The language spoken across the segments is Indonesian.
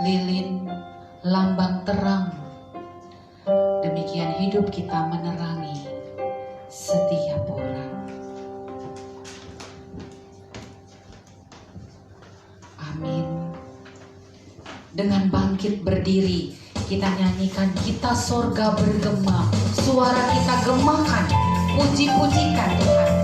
lilin, lambang terang. Demikian hidup kita menerangi setiap orang. Amin. Dengan bangkit berdiri, kita nyanyikan Kita Sorga Bergema. Suara kita gemakan, puji-pujikan Tuhan.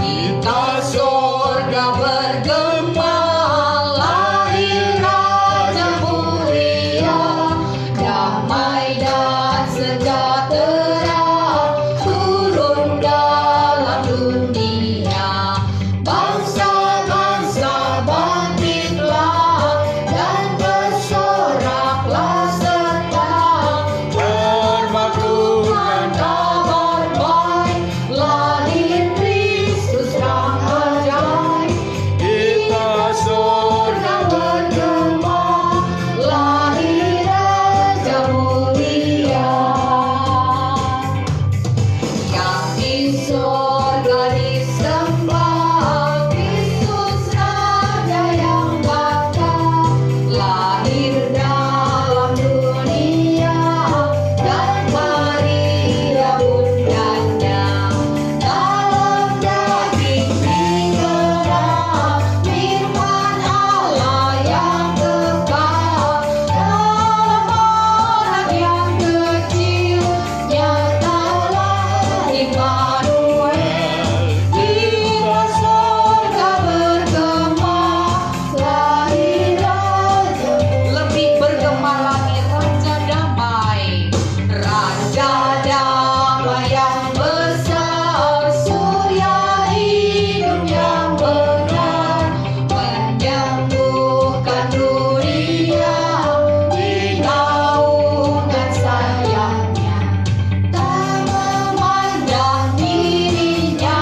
Kita sorga bergema, lahir Raja mulia, damai dan sejahtera turun dalam dunia. Bangsa-bangsa bangkitlah dan bersoraklah serta bermakluman kabar baik, lahir Kristus Sang Ajaib. Kita sorga bergema, lahir Raja mulia. Yang di sorga disembah, Kristus Raja yang bakal lahir dalam dunia, dan Maria bundanya. Dalam daging digerak firman Allah yang kekal, dalam anak yang kecil nyatalah Immanuel. Kita sorga bergema, lahir Raja, lebih bergema lagi, Raja damai. Raja damai yang besar, surya hidup yang benar, menyembuhkan dunia di naungan sayapnya. Tak memandang dirinya,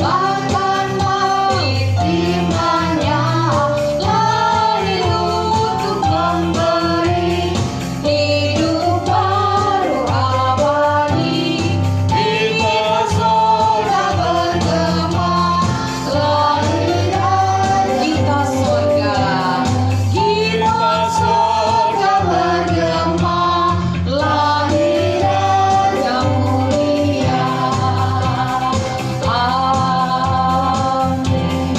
bahkan mengirimkannya, lahir untuk memberi hidup baru abadi. Kita sorga bergema, lahir Raja. Kita sorga bergema, lahir Raja mulia. Amin.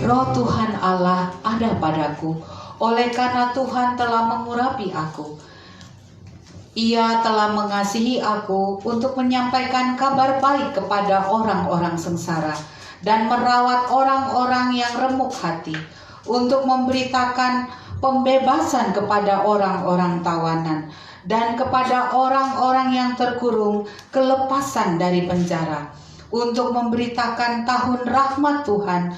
Roh Tuhan Allah ada padaku, oleh karena Tuhan telah mengurapi aku. Ia telah mengasihi aku untuk menyampaikan kabar baik kepada orang-orang sengsara dan merawat orang-orang yang remuk hati, untuk memberitakan pembebasan kepada orang-orang tawanan dan kepada orang-orang yang terkurung kelepasan dari penjara, untuk memberitakan tahun rahmat Tuhan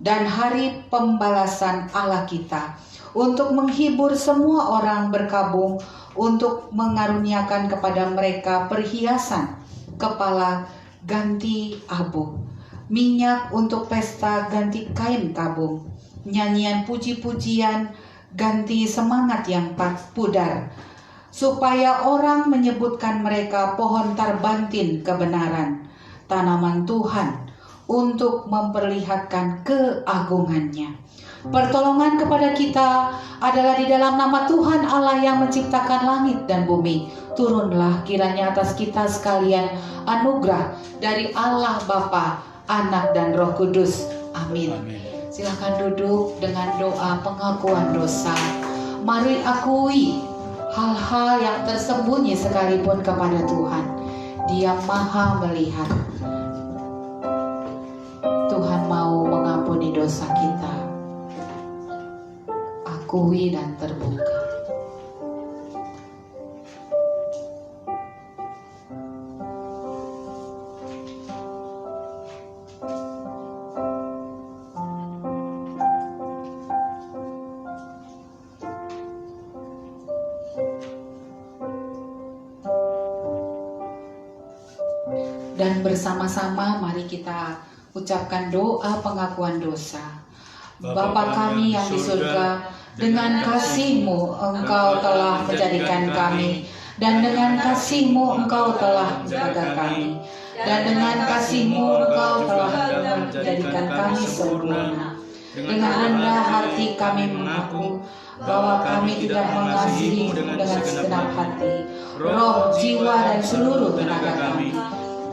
dan hari pembalasan Allah kita, untuk menghibur semua orang berkabung, untuk mengaruniakan kepada mereka perhiasan kepala ganti abu, minyak untuk pesta ganti kain tabung, nyanyian puji-pujian ganti semangat yang pudar, supaya orang menyebutkan mereka pohon tarbantin kebenaran, tanaman Tuhan, untuk memperlihatkan keagungannya. Pertolongan kepada kita adalah di dalam nama Tuhan Allah yang menciptakan langit dan bumi. Turunlah kiranya atas kita sekalian anugerah dari Allah Bapa, Anak dan Roh Kudus. Amin. Silakan duduk dengan doa pengakuan dosa. Mari akui hal-hal yang tersembunyi sekalipun kepada Tuhan. Dia Maha melihat. Tuhan mau mengampuni dosa kita. Akui dan terbuka. Dan bersama-sama mari kita ucapkan doa pengakuan dosa. Bapa kami yang di surga, dengan kasih-Mu Engkau telah menjadikan kami dan dengan kasih-Mu Engkau telah menjaga kami, dan dengan kasih-Mu Engkau telah menjadikan kami sempurna. Dengan rendah hati kami mengaku bahwa kami tidak mengasihi-Mu dengan segenap hati, roh, jiwa, dan seluruh tenaga kami.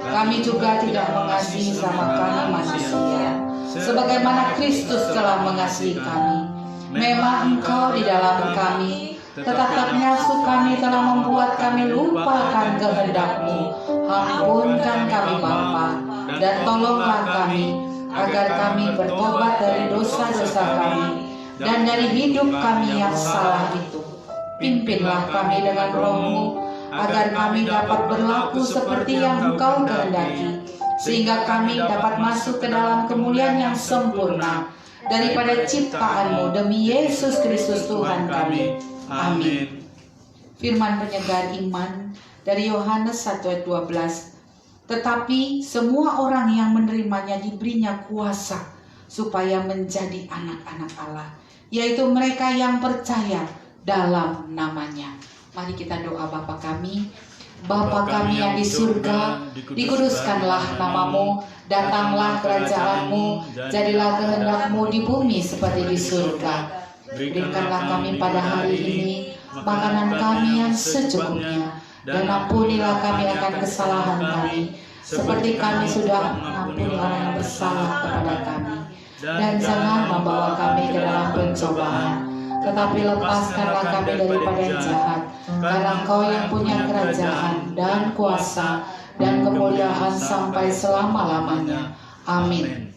Kami juga tidak mengasihi sama kami manusia, sebagaimana Kristus telah mengasihi kami. Memang Engkau di dalam kami, tetapi nafsu kami telah membuat kami lupakan kehendak-Mu. Ampunkan kami Bapa, dan tolonglah kami, agar kami bertobat dari dosa-dosa kami, dan dari hidup kami yang salah itu. Pimpinlah kami dengan Roh-Mu, agar kami dapat berlaku seperti yang Engkau kehendaki, sehingga kami dapat masuk ke dalam kemuliaan yang sempurna daripada ciptaan-Mu, demi Yesus Kristus Tuhan kami. Amin. Firman penyegar iman dari Yohanes 1 ayat 12. Tetapi semua orang yang menerimanya diberinya kuasa supaya menjadi anak-anak Allah, yaitu mereka yang percaya dalam namanya. Mari kita doa. Bapa kami, Bapa kami yang di surga, dikuduskanlah nama-Mu, datanglah kerajaan-Mu, jadilah kehendak-Mu di bumi seperti di surga. Berikanlah kami pada hari ini makanan kami yang secukupnya, dan ampunilah kami akan kesalahan kami, seperti kami sudah mengampuni orang yang bersalah kepada kami. Dan jangan membawa kami ke dalam pencobaan, tetapi lepaskanlah kami daripada yang jahat, karena Engkau yang punya kerajaan dan kuasa dan kemuliaan sampai selama-lamanya. Amin.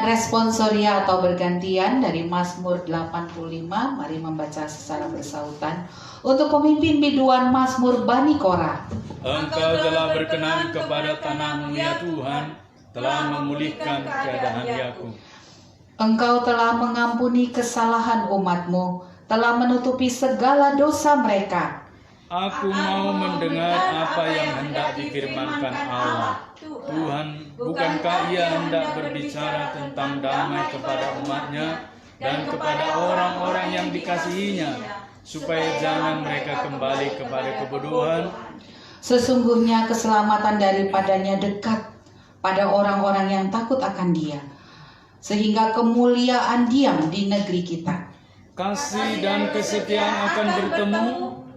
Responsoria atau bergantian dari Mazmur 85, mari membaca secara bersautan untuk pemimpin biduan Mazmur Bani Korah. Engkau telah berkenan kepada tanah-Mu ya Tuhan, telah memulihkan keadaan Yakub. Engkau telah mengampuni kesalahan umat-Mu, telah menutupi segala dosa mereka. Aku mau mendengar apa yang hendak difirmankan Allah. Tuhan, bukankah Ia hendak berbicara tentang damai kepada umat-Nya dan kepada orang-orang yang dikasihinya, supaya jangan mereka kembali kepada kebodohan? Sesungguhnya keselamatan daripadanya dekat pada orang-orang yang takut akan Dia, sehingga kemuliaan diam di negeri kita. Kasih dan kesetiaan akan bertemu,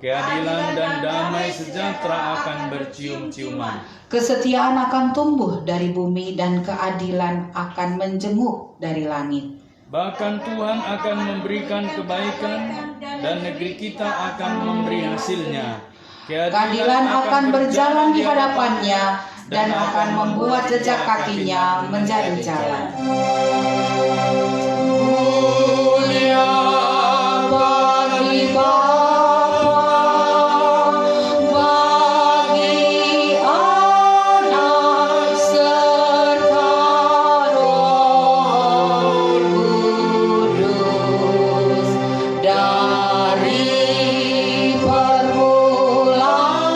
keadilan dan damai sejahtera akan bercium-ciuman. Kesetiaan akan tumbuh dari bumi dan keadilan akan menjenguk dari langit. Bahkan Tuhan akan memberikan kebaikan dan negeri kita akan memberi hasilnya. Keadilan akan berjalan di hadapannya dan akan membuat jejak kakinya menjadi jalan. Mulia bagi Bapa, bagi Anak serta Roh Kudus, dari permulaan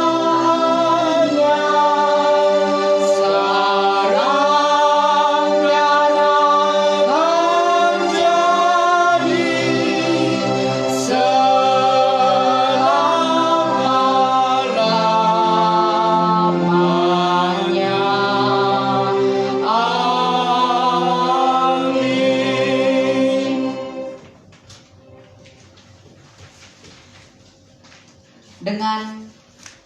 dengan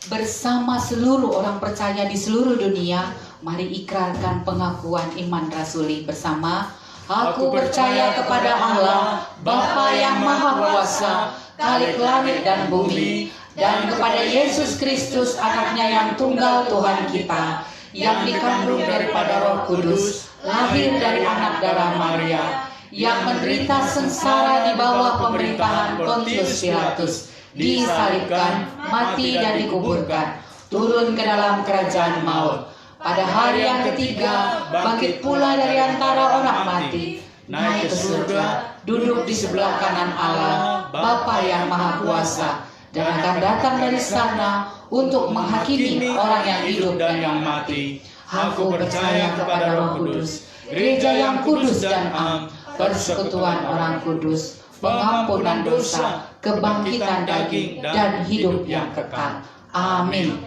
bersama seluruh orang percaya di seluruh dunia, mari ikrarkan pengakuan iman rasuli bersama. Aku percaya kepada Allah, Bapa yang Maha Kuasa, Khalik langit dan bumi, dan kepada Yesus Kristus, Anaknya yang tunggal Tuhan kita, yang dikandung daripada Roh Kudus, lahir dari anak darah Maria, yang menderita sengsara di bawah pemerintahan Pontius Pilatus, disalibkan, mati dan dikuburkan, turun ke dalam kerajaan maut. Pada hari yang ketiga, bangkit pula dari antara orang mati, naik ke surga, duduk di sebelah kanan Allah, Bapa yang Maha Kuasa, dan akan datang dari sana untuk menghakimi orang yang hidup dan yang mati. Aku percaya kepada Roh Kudus, gereja yang kudus dan am, persekutuan orang kudus, pengampunan dosa, kebangkitan daging, dan hidup yang kekal. Amin.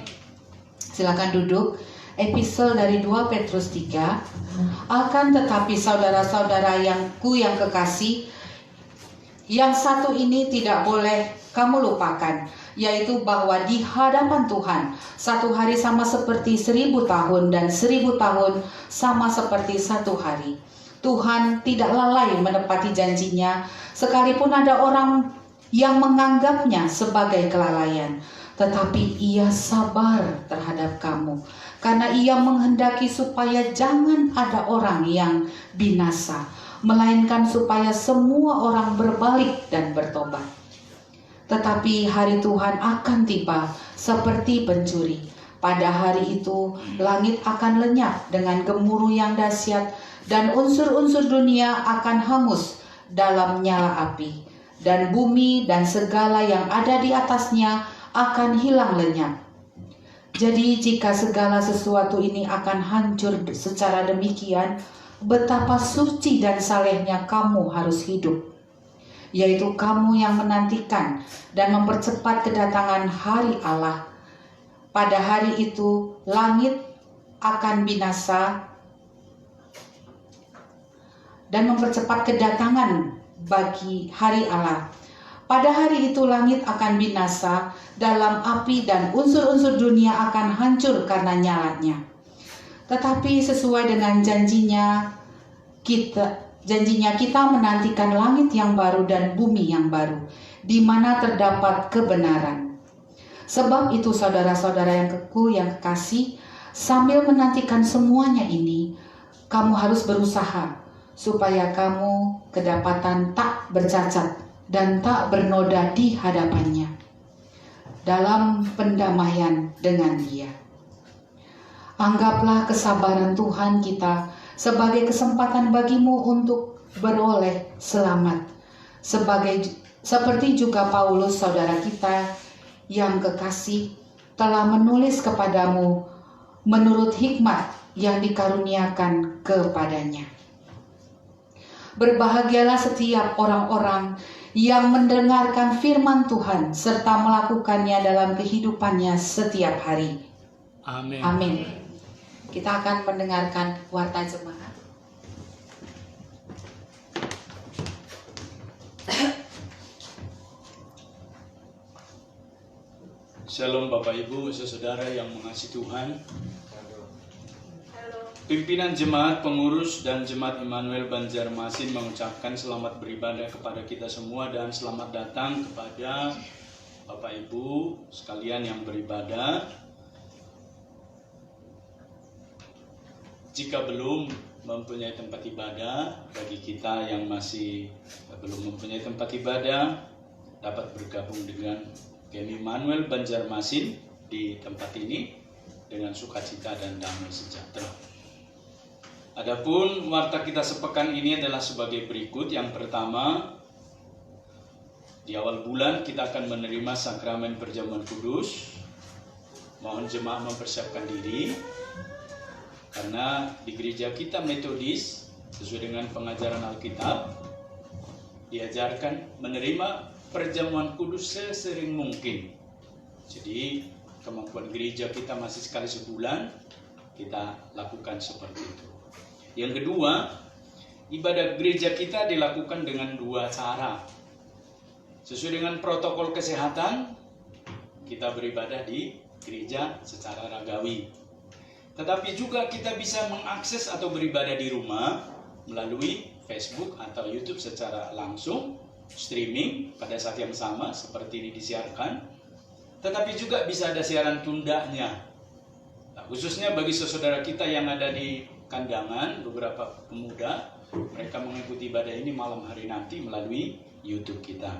Silakan duduk. Episode dari 2 Petrus 3. Akan tetapi saudara-saudara yang kekasih, yang satu ini tidak boleh kamu lupakan, yaitu bahwa di hadapan Tuhan satu hari sama seperti 1000 tahun dan 1000 tahun sama seperti satu hari. Tuhan tidak lalai menepati janjinya, sekalipun ada orang yang menganggapnya sebagai kelalaian. Tetapi Ia sabar terhadap kamu, karena Ia menghendaki supaya jangan ada orang yang binasa, melainkan supaya semua orang berbalik dan bertobat. Tetapi hari Tuhan akan tiba seperti pencuri. Pada hari itu langit akan lenyap dengan gemuruh yang dahsyat, dan unsur-unsur dunia akan hangus dalam nyala api, dan bumi dan segala yang ada di atasnya akan hilang lenyap. Jadi jika segala sesuatu ini akan hancur secara demikian, betapa suci dan salehnya kamu harus hidup, yaitu kamu yang menantikan dan mempercepat kedatangan hari Allah. Pada hari itu langit akan binasa dan mempercepat kedatangan bagi hari Allah. Pada hari itu langit akan binasa dalam api dan unsur-unsur dunia akan hancur karena nyalanya. Tetapi sesuai dengan janjinya kita menantikan langit yang baru dan bumi yang baru, di mana terdapat kebenaran. Sebab itu saudara-saudara yang kekasih, sambil menantikan semuanya ini, kamu harus berusaha supaya kamu kedapatan tak bercacat dan tak bernoda di hadapannya, dalam pendamaian dengan Dia. Anggaplah kesabaran Tuhan kita sebagai kesempatan bagimu untuk beroleh selamat, seperti juga Paulus saudara kita yang kekasih telah menulis kepadamu menurut hikmat yang dikaruniakan kepadanya. Berbahagialah setiap orang-orang yang mendengarkan firman Tuhan serta melakukannya dalam kehidupannya setiap hari. Amin. Amin. Kita akan mendengarkan warta jemaat. Shalom Bapak Ibu, saudara yang mengasihi Tuhan. Pimpinan jemaat, pengurus, dan jemaat Immanuel Banjarmasin mengucapkan selamat beribadah kepada kita semua dan selamat datang kepada Bapak Ibu sekalian yang beribadah. Jika belum mempunyai tempat ibadah, bagi kita yang masih belum mempunyai tempat ibadah, dapat bergabung dengan GEM Immanuel Banjarmasin di tempat ini dengan sukacita dan damai sejahtera. Adapun warta kita sepekan ini adalah sebagai berikut. Yang pertama, di awal bulan kita akan menerima sakramen perjamuan kudus. Mohon jemaat mempersiapkan diri, karena di gereja kita Metodis sesuai dengan pengajaran Alkitab diajarkan menerima perjamuan kudus sesering mungkin. Jadi kemampuan gereja kita masih sekali sebulan, kita lakukan seperti itu. Yang kedua, ibadah gereja kita dilakukan dengan dua cara. Sesuai dengan protokol kesehatan, kita beribadah di gereja secara ragawi. Tetapi juga kita bisa mengakses atau beribadah di rumah melalui Facebook atau YouTube secara langsung, streaming pada saat yang sama seperti ini disiarkan. Tetapi juga bisa ada siaran tundanya. Nah, khususnya bagi saudara kita yang ada di kandangan, beberapa pemuda, mereka mengikuti ibadah ini malam hari nanti melalui YouTube kita.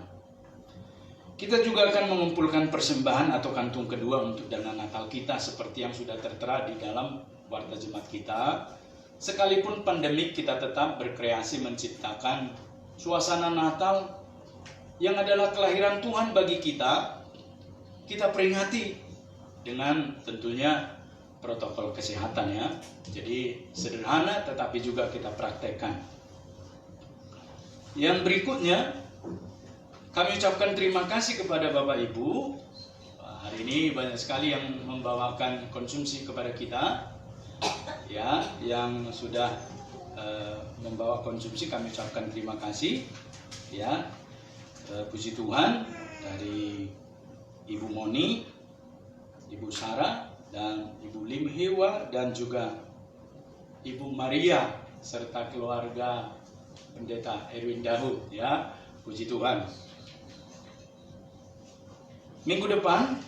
Kita juga akan mengumpulkan persembahan atau kantung kedua untuk dana Natal kita seperti yang sudah tertera di dalam warta jemaat kita. Sekalipun pandemik, kita tetap berkreasi menciptakan suasana Natal yang adalah kelahiran Tuhan bagi kita. Kita peringati dengan tentunya protokol kesehatan ya. Jadi sederhana tetapi juga kita praktekkan. Yang berikutnya, kami ucapkan terima kasih kepada Bapak Ibu. Hari ini banyak sekali yang membawakan konsumsi kepada kita, ya, yang sudah membawa konsumsi. Kami ucapkan terima kasih, ya. Puji Tuhan dari Ibu Moni, Ibu Sarah, dan Ibu Lim Hewa, dan juga Ibu Maria serta keluarga Pendeta Erwin Dahud, ya. Puji Tuhan. Minggu depan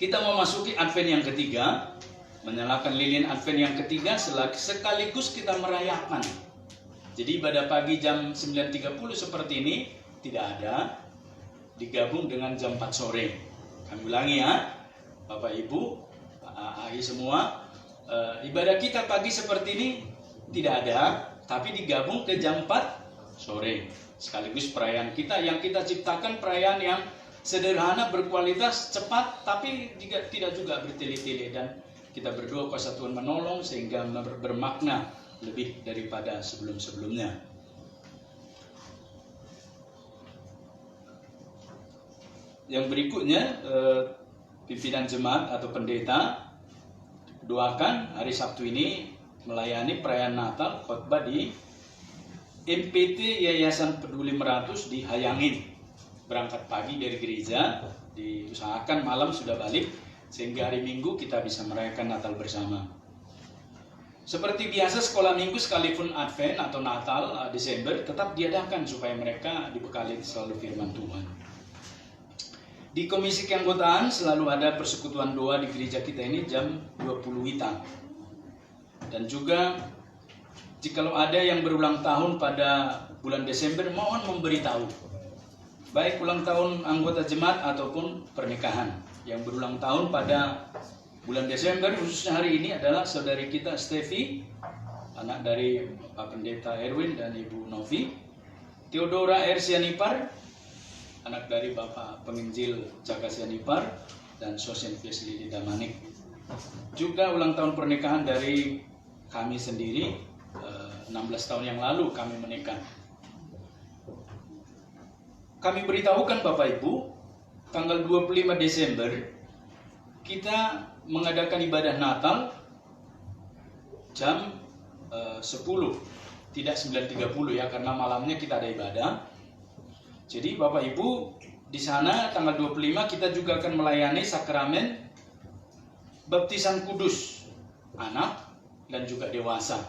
kita memasuki Advent yang ketiga, menyalakan lilin Advent yang ketiga sekaligus kita merayakan. Jadi ibadah pagi jam 9.30 seperti ini tidak ada, digabung dengan jam 4 sore. Kami ulangi ya, Bapak Ibu, Ahi semua, ibadah kita pagi seperti ini tidak ada, tapi digabung ke jam 4 sore. Sekaligus perayaan kita yang kita ciptakan, perayaan yang sederhana, berkualitas, cepat, tapi tidak juga bertele-tele. Dan kita berdoa kuasa Tuhan menolong sehingga bermakna lebih daripada sebelum-sebelumnya. Yang berikutnya, pimpinan jemaat atau pendeta doakan hari Sabtu ini melayani perayaan Natal khotbah di MPT Yayasan Peduli Meratus di Hayangin. Berangkat pagi dari gereja, diusahakan malam sudah balik sehingga hari Minggu kita bisa merayakan Natal bersama. Seperti biasa, sekolah minggu sekalipun Advent atau Natal Desember tetap diadakan supaya mereka dibekali selalu firman Tuhan. Di komisi keanggotaan selalu ada persekutuan doa di gereja kita ini jam 20 WITA. Dan juga jikalau ada yang berulang tahun pada bulan Desember, mohon memberitahu. Baik ulang tahun anggota jemaat ataupun pernikahan. Yang berulang tahun pada bulan Desember, khususnya hari ini adalah saudari kita Stevi, anak dari Pak Pendeta Erwin dan Ibu Novi. Theodora R. Sianipar, anak dari Bapak Penginjil Jaka Sianipar, dan Sosen Fiesli di Damanik. Juga ulang tahun pernikahan dari kami sendiri, 16 tahun yang lalu kami menikah. Kami beritahukan Bapak Ibu, tanggal 25 Desember kita mengadakan ibadah Natal jam 10, tidak 9.30 ya, karena malamnya kita ada ibadah. Jadi Bapak Ibu, di sana tanggal 25 kita juga akan melayani sakramen baptisan kudus anak dan juga dewasa.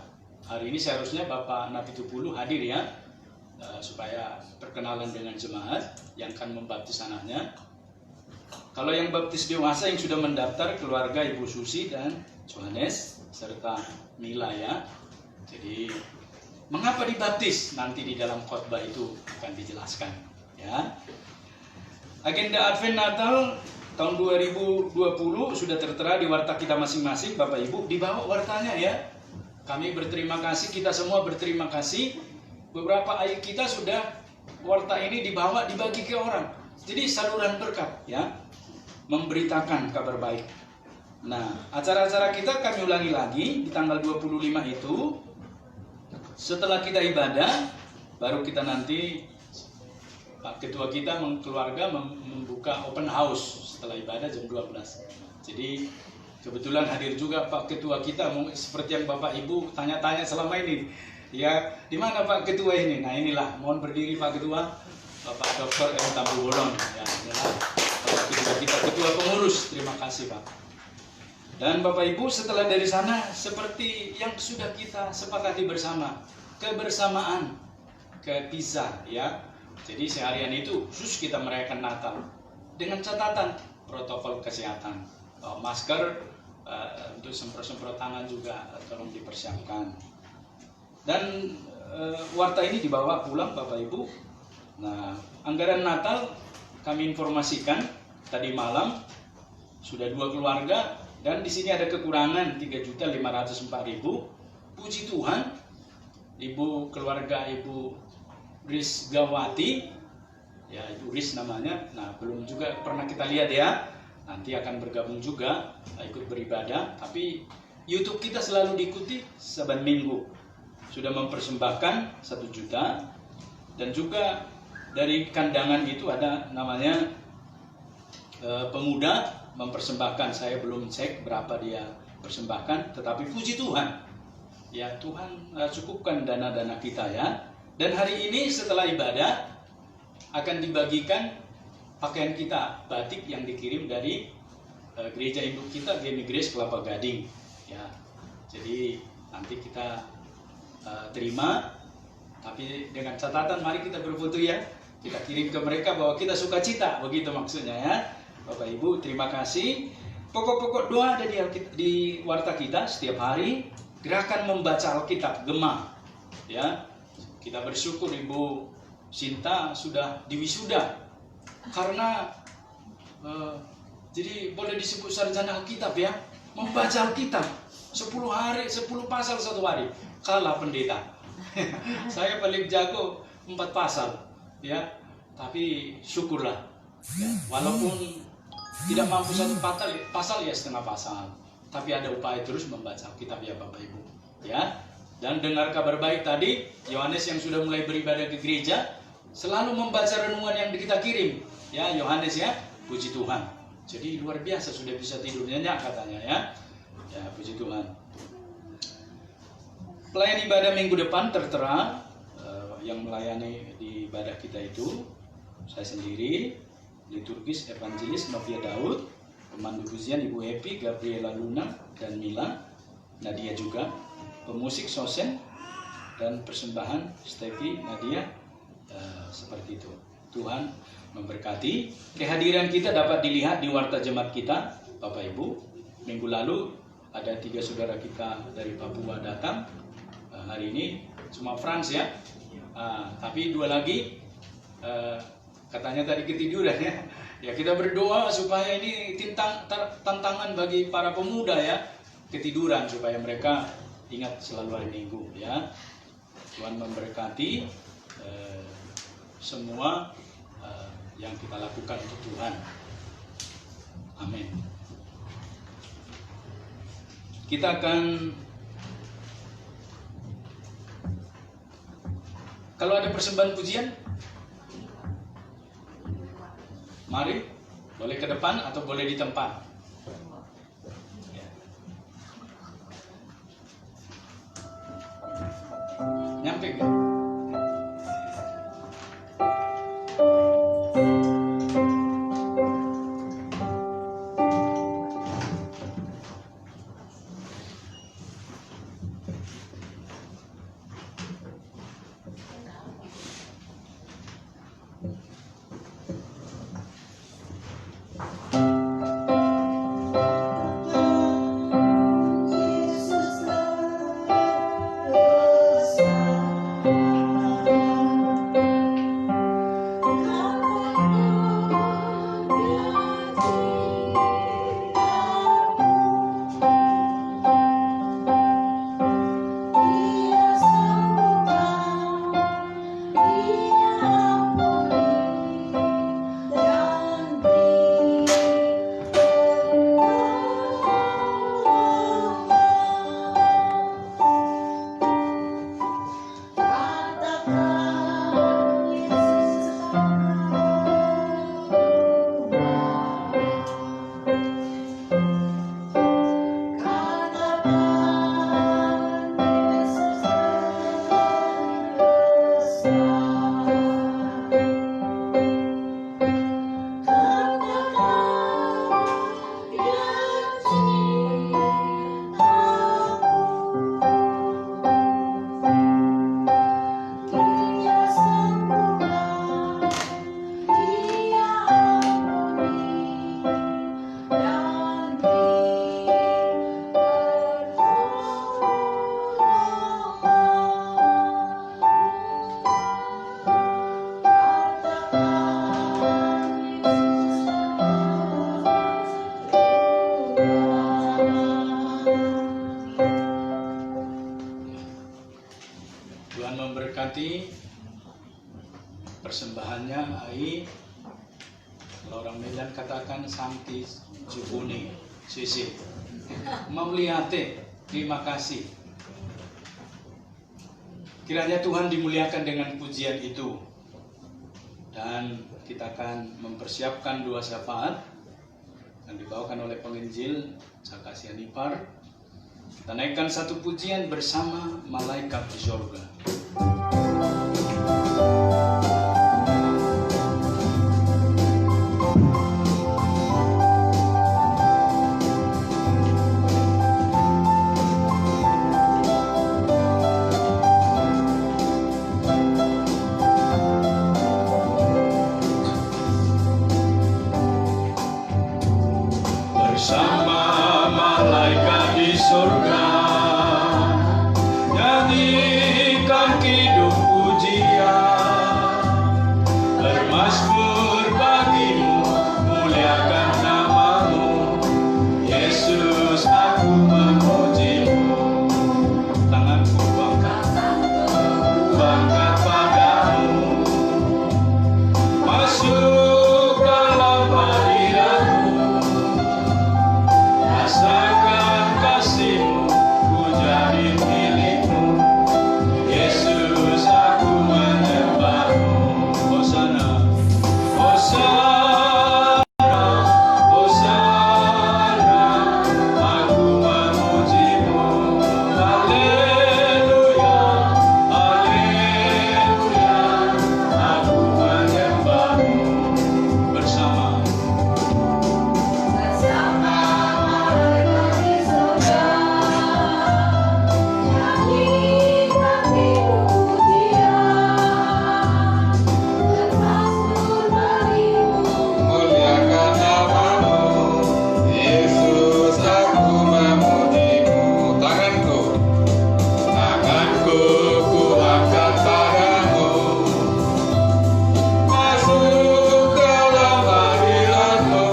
Hari ini seharusnya Bapak Napitupulu hadir ya, supaya perkenalan dengan jemaat yang akan membaptis anaknya. Kalau yang baptis dewasa yang sudah mendaftar, keluarga Ibu Susi dan Johannes serta Mila ya. Jadi mengapa dibaptis? Nanti di dalam khotbah itu akan dijelaskan ya. Agenda Advent Natal tahun 2020 sudah tertera di warta kita masing-masing, Bapak Ibu. Dibawa wartanya ya. Kami berterima kasih, kita semua berterima kasih. Beberapa ayat kita sudah warta ini dibawa, dibagi ke orang. Jadi saluran berkat ya, memberitakan kabar baik. Nah, acara-acara kita kami ulangi lagi di tanggal 25 itu. Setelah kita ibadah, baru kita nanti Pak Ketua kita keluarga membuka open house setelah ibadah jam 12. Jadi kebetulan hadir juga Pak Ketua kita, seperti yang Bapak Ibu tanya-tanya selama ini. Ya, di mana Pak Ketua ini? Nah inilah, mohon berdiri Pak Ketua, Bapak Dr. M. Tambu Bolon. Ya, inilah Bapak Ketua kita, Ketua Pengurus. Terima kasih Pak. Dan Bapak Ibu, setelah dari sana, seperti yang sudah kita sepakati bersama, kebersamaan, kepisah ya. Jadi seharian itu khusus kita merayakan Natal dengan catatan protokol kesehatan, masker, untuk semprot-semprot tangan juga tolong dipersiapkan. Dan warta ini dibawa pulang Bapak Ibu. Nah, anggaran Natal kami informasikan tadi malam sudah 2 keluarga. Dan di sini ada kekurangan 3.504.000. Puji Tuhan, Ibu keluarga Ibu Rizgawati, ya Ibu Riz namanya. Nah belum juga pernah kita lihat ya. Nanti akan bergabung juga, ikut beribadah. Tapi YouTube kita selalu diikuti saban minggu. Sudah mempersembahkan 1 juta. Dan juga dari kandangan itu ada namanya pemuda mempersembahkan, saya belum cek berapa dia persembahkan, tetapi puji Tuhan ya, Tuhan cukupkan dana-dana kita ya. Dan hari ini setelah ibadah akan dibagikan pakaian kita, batik yang dikirim dari gereja induk kita, GMI Grace Kelapa Gading ya. Jadi nanti kita terima, tapi dengan catatan mari kita berfoto ya, kita kirim ke mereka bahwa kita sukacita, begitu maksudnya ya. Bapak Ibu terima kasih. Pokok-pokok doa ada di warta kita setiap hari. Gerakan membaca Alkitab Gema ya. Kita bersyukur Ibu Sinta sudah diwisuda karena jadi boleh disebut sarjana Alkitab ya. Membaca Alkitab 10 hari 10 pasal 1 hari. Kalah pendeta. Saya paling jago 4 pasal ya. Tapi syukurlah ya, walaupun tidak mampu 1 pasal ya setengah pasal, tapi ada upaya terus membaca Alkitab ya Bapak Ibu ya. Dan dengar kabar baik tadi, Yohanes yang sudah mulai beribadah ke gereja selalu membaca renungan yang kita kirim ya, Yohanes ya, puji Tuhan. Jadi luar biasa, sudah bisa tidur nyenyak katanya ya. Ya puji Tuhan. Pelayan ibadah minggu depan tertera, yang melayani di ibadah kita itu saya sendiri, liturgis evangelis Novia Daud, pemandu pujian Ibu Epi, Gabriela Luna dan Mila, Nadia juga, pemusik Sosen, dan persembahan Stevi Nadia, seperti itu. Tuhan memberkati. Kehadiran kita dapat dilihat di warta jemaat kita, Bapak Ibu. Minggu lalu ada 3 saudara kita dari Papua datang. Hari ini cuma Frans ya, tapi 2 lagi. Katanya tadi ketiduran ya. Ya kita berdoa supaya ini tantangan bagi para pemuda ya, ketiduran supaya mereka ingat selalu hari Minggu ya. Tuhan memberkati semua yang kita lakukan untuk Tuhan. Amin. Kita akan, kalau ada persembahan pujian, mari, boleh ke depan atau boleh di tempat. Ya. Nyampe gak? memberkati persembahannya ai, kalau orang Medan katakan Santi Jupuni Sisi Mamliate. Terima kasih. Kiranya Tuhan dimuliakan dengan pujian itu. Dan kita akan mempersiapkan doa syafaat yang dibawakan oleh penginjil Zakasian Ipar. Kita naikkan satu pujian bersama malaikat di surga. Bersama malaikat di surga, nyanyikan kidung pujian, bermazmur bagimu, muliakan namamu, Yesus aku memujimu. Tanganku angkat padamu, masuk dalam hadiratmu. Rasakan kasih-Mu, ku jadi milik-Mu, Yesus aku menyembah-Mu. Hosana, Hosana, Hosana, aku memuji-Mu. Haleluya, Haleluya, aku menyembah-Mu. Bersama Muliakan namamu, Yesus aku memujimu. Tanganku ku angkat padamu, masuk dalam hadirat-Mu.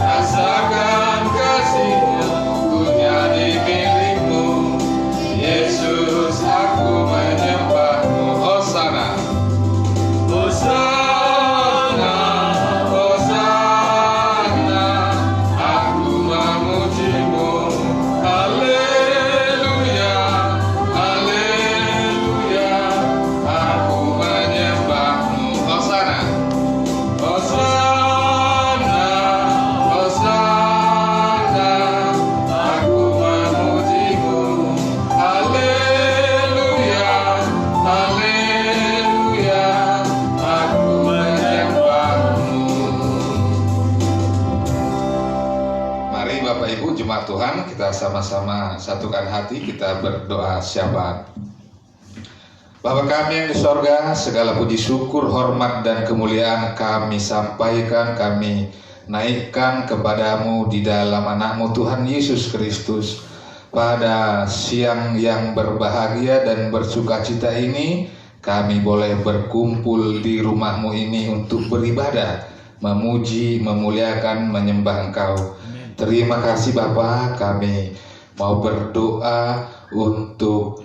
Rasakan kasih-Mu, ku jadi milik-Mu, Yesus aku menyembah-Mu. Hosana, Hosana, Hosana, aku memuji-Mu. Haleluya, Haleluya, aku menyembah-Mu. Hosana, Hosana, Hosana, aku memuji-Mu. Haleluya, Haleluya, aku menyembah-Mu. Mari Bapak Ibu Jemaat Tuhan, kita sama-sama satukan hati, kita berdoa syafaat. Bapa kami yang di sorga, segala puji syukur, hormat dan kemuliaan kami sampaikan, kami naikkan kepadamu di dalam anak-Mu Tuhan Yesus Kristus. Pada siang yang berbahagia dan bersukacita ini, kami boleh berkumpul di rumah-Mu ini untuk beribadah, memuji, memuliakan, menyembah Engkau. Terima kasih Bapa, kami mau berdoa untuk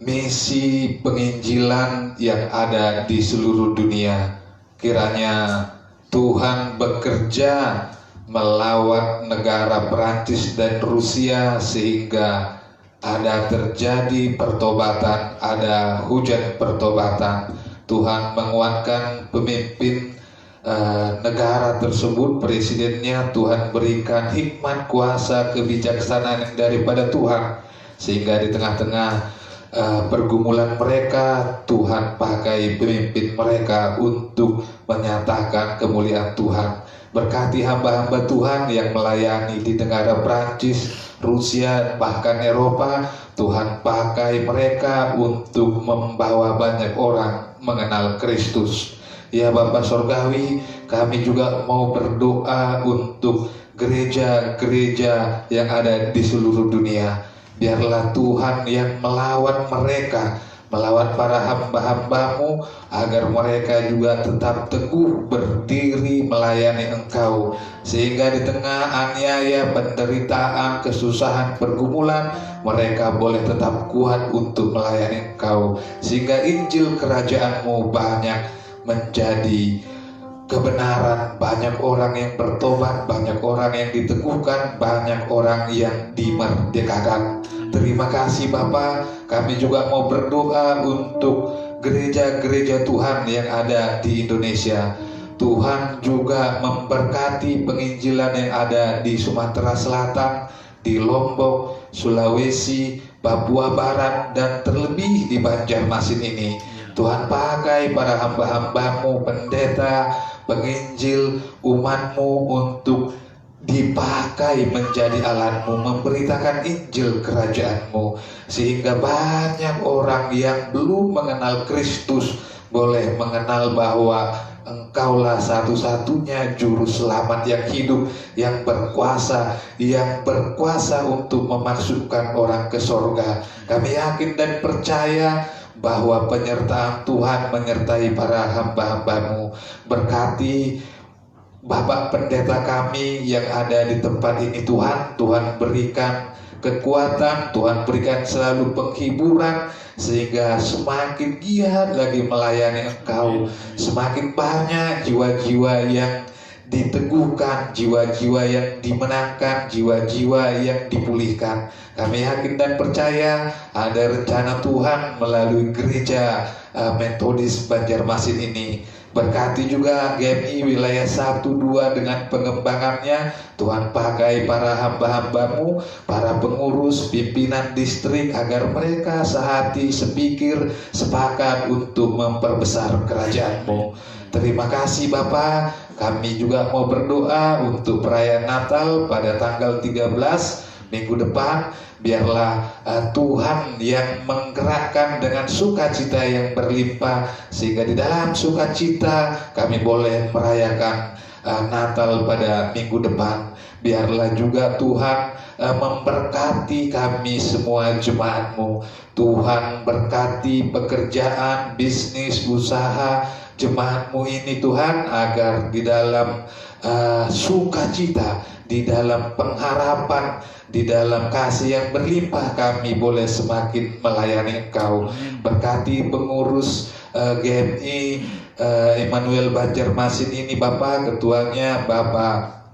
misi penginjilan yang ada di seluruh dunia. Kiranya Tuhan bekerja melawan negara Perancis dan Rusia sehingga ada terjadi pertobatan, ada hujan pertobatan. Tuhan menguatkan pemimpin negara tersebut, presidennya. Tuhan berikan hikmat, kuasa, kebijaksanaan daripada Tuhan, sehingga di tengah-tengah pergumulan mereka, Tuhan pakai pemimpin mereka untuk menyatakan kemuliaan Tuhan. Berkati hamba-hamba Tuhan yang melayani di negara Prancis, Rusia, bahkan Eropa. Tuhan pakai mereka untuk membawa banyak orang mengenal Kristus. Ya Bapa Sorgawi, kami juga mau berdoa untuk gereja-gereja yang ada di seluruh dunia. Biarlah Tuhan yang melawan mereka, melawat para hamba-hambamu, agar mereka juga tetap teguh berdiri melayani Engkau, sehingga di tengah aniaya, penderitaan, kesusahan, pergumulan, mereka boleh tetap kuat untuk melayani Engkau, sehingga Injil Kerajaan-Mu banyak menjadi kebenaran, banyak orang yang bertobat, banyak orang yang diteguhkan, banyak orang yang dimerdekakan. Terima kasih Bapa. Kami juga mau berdoa untuk gereja-gereja Tuhan yang ada di Indonesia. Tuhan juga memberkati penginjilan yang ada di Sumatera Selatan, di Lombok, Sulawesi, Papua Barat, dan terlebih di Banjarmasin ini. Tuhan pakai para hamba-hambamu, pendeta, penginjil, umatmu untuk dipakai menjadi alatmu, memberitakan Injil Kerajaan-Mu, sehingga banyak orang yang belum mengenal Kristus boleh mengenal bahwa Engkaulah satu-satunya juru selamat yang hidup, yang berkuasa untuk memasukkan orang ke sorga. Kami yakin dan percaya bahwa penyertaan Tuhan menyertai para hamba-hambamu. Berkati Bapak Pendeta kami yang ada di tempat ini Tuhan. Tuhan berikan kekuatan, Tuhan berikan selalu penghiburan, sehingga semakin giat lagi melayani Engkau. Semakin banyak jiwa-jiwa yang diteguhkan, jiwa-jiwa yang dimenangkan, jiwa-jiwa yang dipulihkan. Kami yakin dan percaya ada rencana Tuhan melalui gereja Metodis Banjarmasin ini. Berkati juga GMI wilayah 1-2 dengan pengembangannya. Tuhan pakai para hamba-hambamu, para pengurus, pimpinan distrik, agar mereka sehati, sepikir, sepakat untuk memperbesar kerajaan-Mu. Terima kasih Bapa. Kami juga mau berdoa untuk perayaan Natal pada tanggal 13 minggu depan. Biarlah Tuhan yang menggerakkan dengan sukacita yang berlimpah, sehingga di dalam sukacita kami boleh merayakan Natal pada minggu depan. Biarlah juga Tuhan memberkati kami semua jemaat-Mu. Tuhan berkati pekerjaan, bisnis, usaha jemaat-Mu ini Tuhan, agar di dalam sukacita, di dalam pengharapan, di dalam kasih yang berlimpah, kami boleh semakin melayani Engkau. Berkati pengurus GMI Emmanuel Banjarmasin ini Bapak, ketuanya Bapak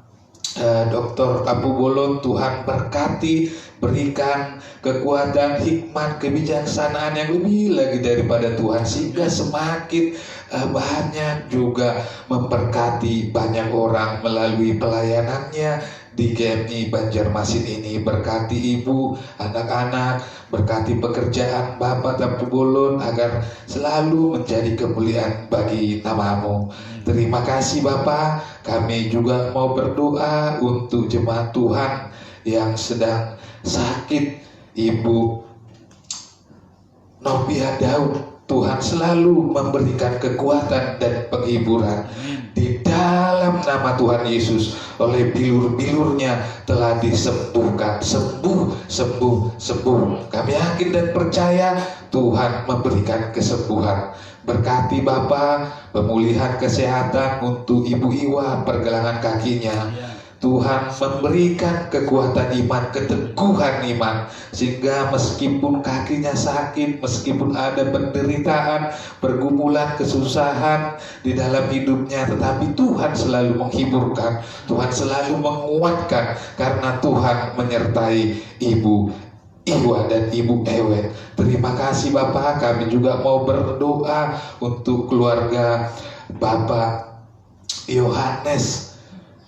Dr. Abu Bolon. Tuhan berkati, berikan kekuatan, hikmat, kebijaksanaan yang lebih lagi daripada Tuhan, sehingga semakin banyak juga memberkati banyak orang melalui pelayanannya di GMI Banjarmasin ini. Berkati ibu, anak-anak, berkati pekerjaan Bapak Abu Bolon, agar selalu menjadi kemuliaan bagi nama-Mu. Terima kasih Bapak. Kami juga mau berdoa untuk jemaat Tuhan yang sedang sakit, Ibu Novia Daud. Tuhan selalu memberikan kekuatan dan penghiburan. Di dalam nama Tuhan Yesus, oleh bilur-bilurnya telah disembuhkan. Sembuh, sembuh, sembuh. Kami yakin dan percaya Tuhan memberikan kesembuhan. Berkati Bapak pemulihan kesehatan untuk Ibu Iwa, pergelangan kakinya. Tuhan memberikan kekuatan iman, keteguhan iman, sehingga meskipun kakinya sakit, meskipun ada penderitaan, pergumulan, kesusahan di dalam hidupnya, tetapi Tuhan selalu menghiburkan, Tuhan selalu menguatkan, karena Tuhan menyertai Ibu Iwa dan Ibu Ewen. Terima kasih Bapak. Kami juga mau berdoa untuk keluarga Bapak Yohanes.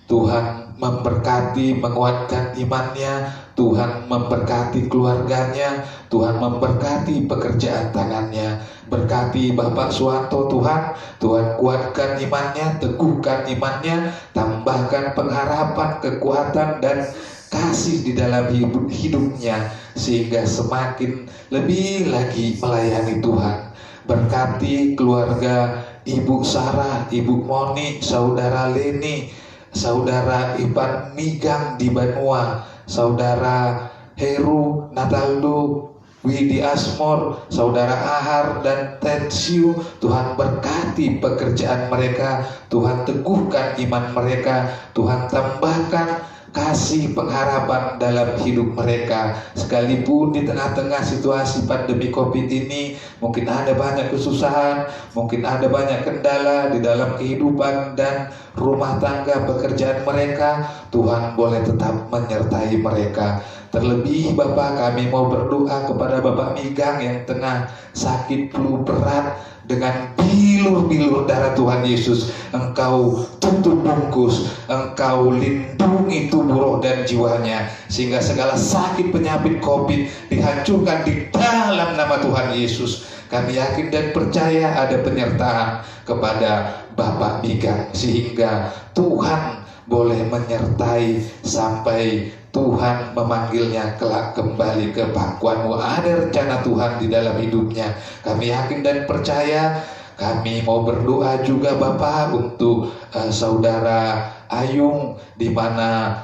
Tuhan memberkati, menguatkan imannya. Tuhan memberkati keluarganya. Tuhan memberkati pekerjaan tangannya. Berkati Bapak Suwanto Tuhan. Tuhan kuatkan imannya, teguhkan imannya, tambahkan pengharapan, kekuatan, dan kasih di dalam hidupnya, sehingga semakin lebih lagi melayani Tuhan. Berkati keluarga Ibu Sarah, Ibu Moni, Saudara Leni, Saudara Ipan Migang di Banua, Saudara Heru, Nataldo, Widi Asmor, Saudara Ahar dan Tensiu. Tuhan berkati pekerjaan mereka, Tuhan teguhkan iman mereka, Tuhan tambahkan kasih pengharapan dalam hidup mereka. Sekalipun di tengah-tengah situasi pandemi COVID ini mungkin ada banyak kesusahan, mungkin ada banyak kendala di dalam kehidupan dan rumah tangga pekerjaan mereka, Tuhan boleh tetap menyertai mereka. Terlebih Bapak, kami mau berdoa kepada Bapak Migang yang tengah sakit flu berat. Dengan bilur-bilur darah Tuhan Yesus, Engkau tutup bungkus, Engkau lindungi tubuh, roh dan jiwanya, sehingga segala sakit penyakit COVID dihancurkan di dalam nama Tuhan Yesus. Kami yakin dan percaya ada penyertaan kepada Bapak Migang, sehingga Tuhan boleh menyertai sampai Tuhan memanggilnya kelak kembali ke pangkuanmu. Ada rencana Tuhan di dalam hidupnya. Kami yakin dan percaya. Kami mau berdoa juga Bapak untuk Saudara Ayung, di mana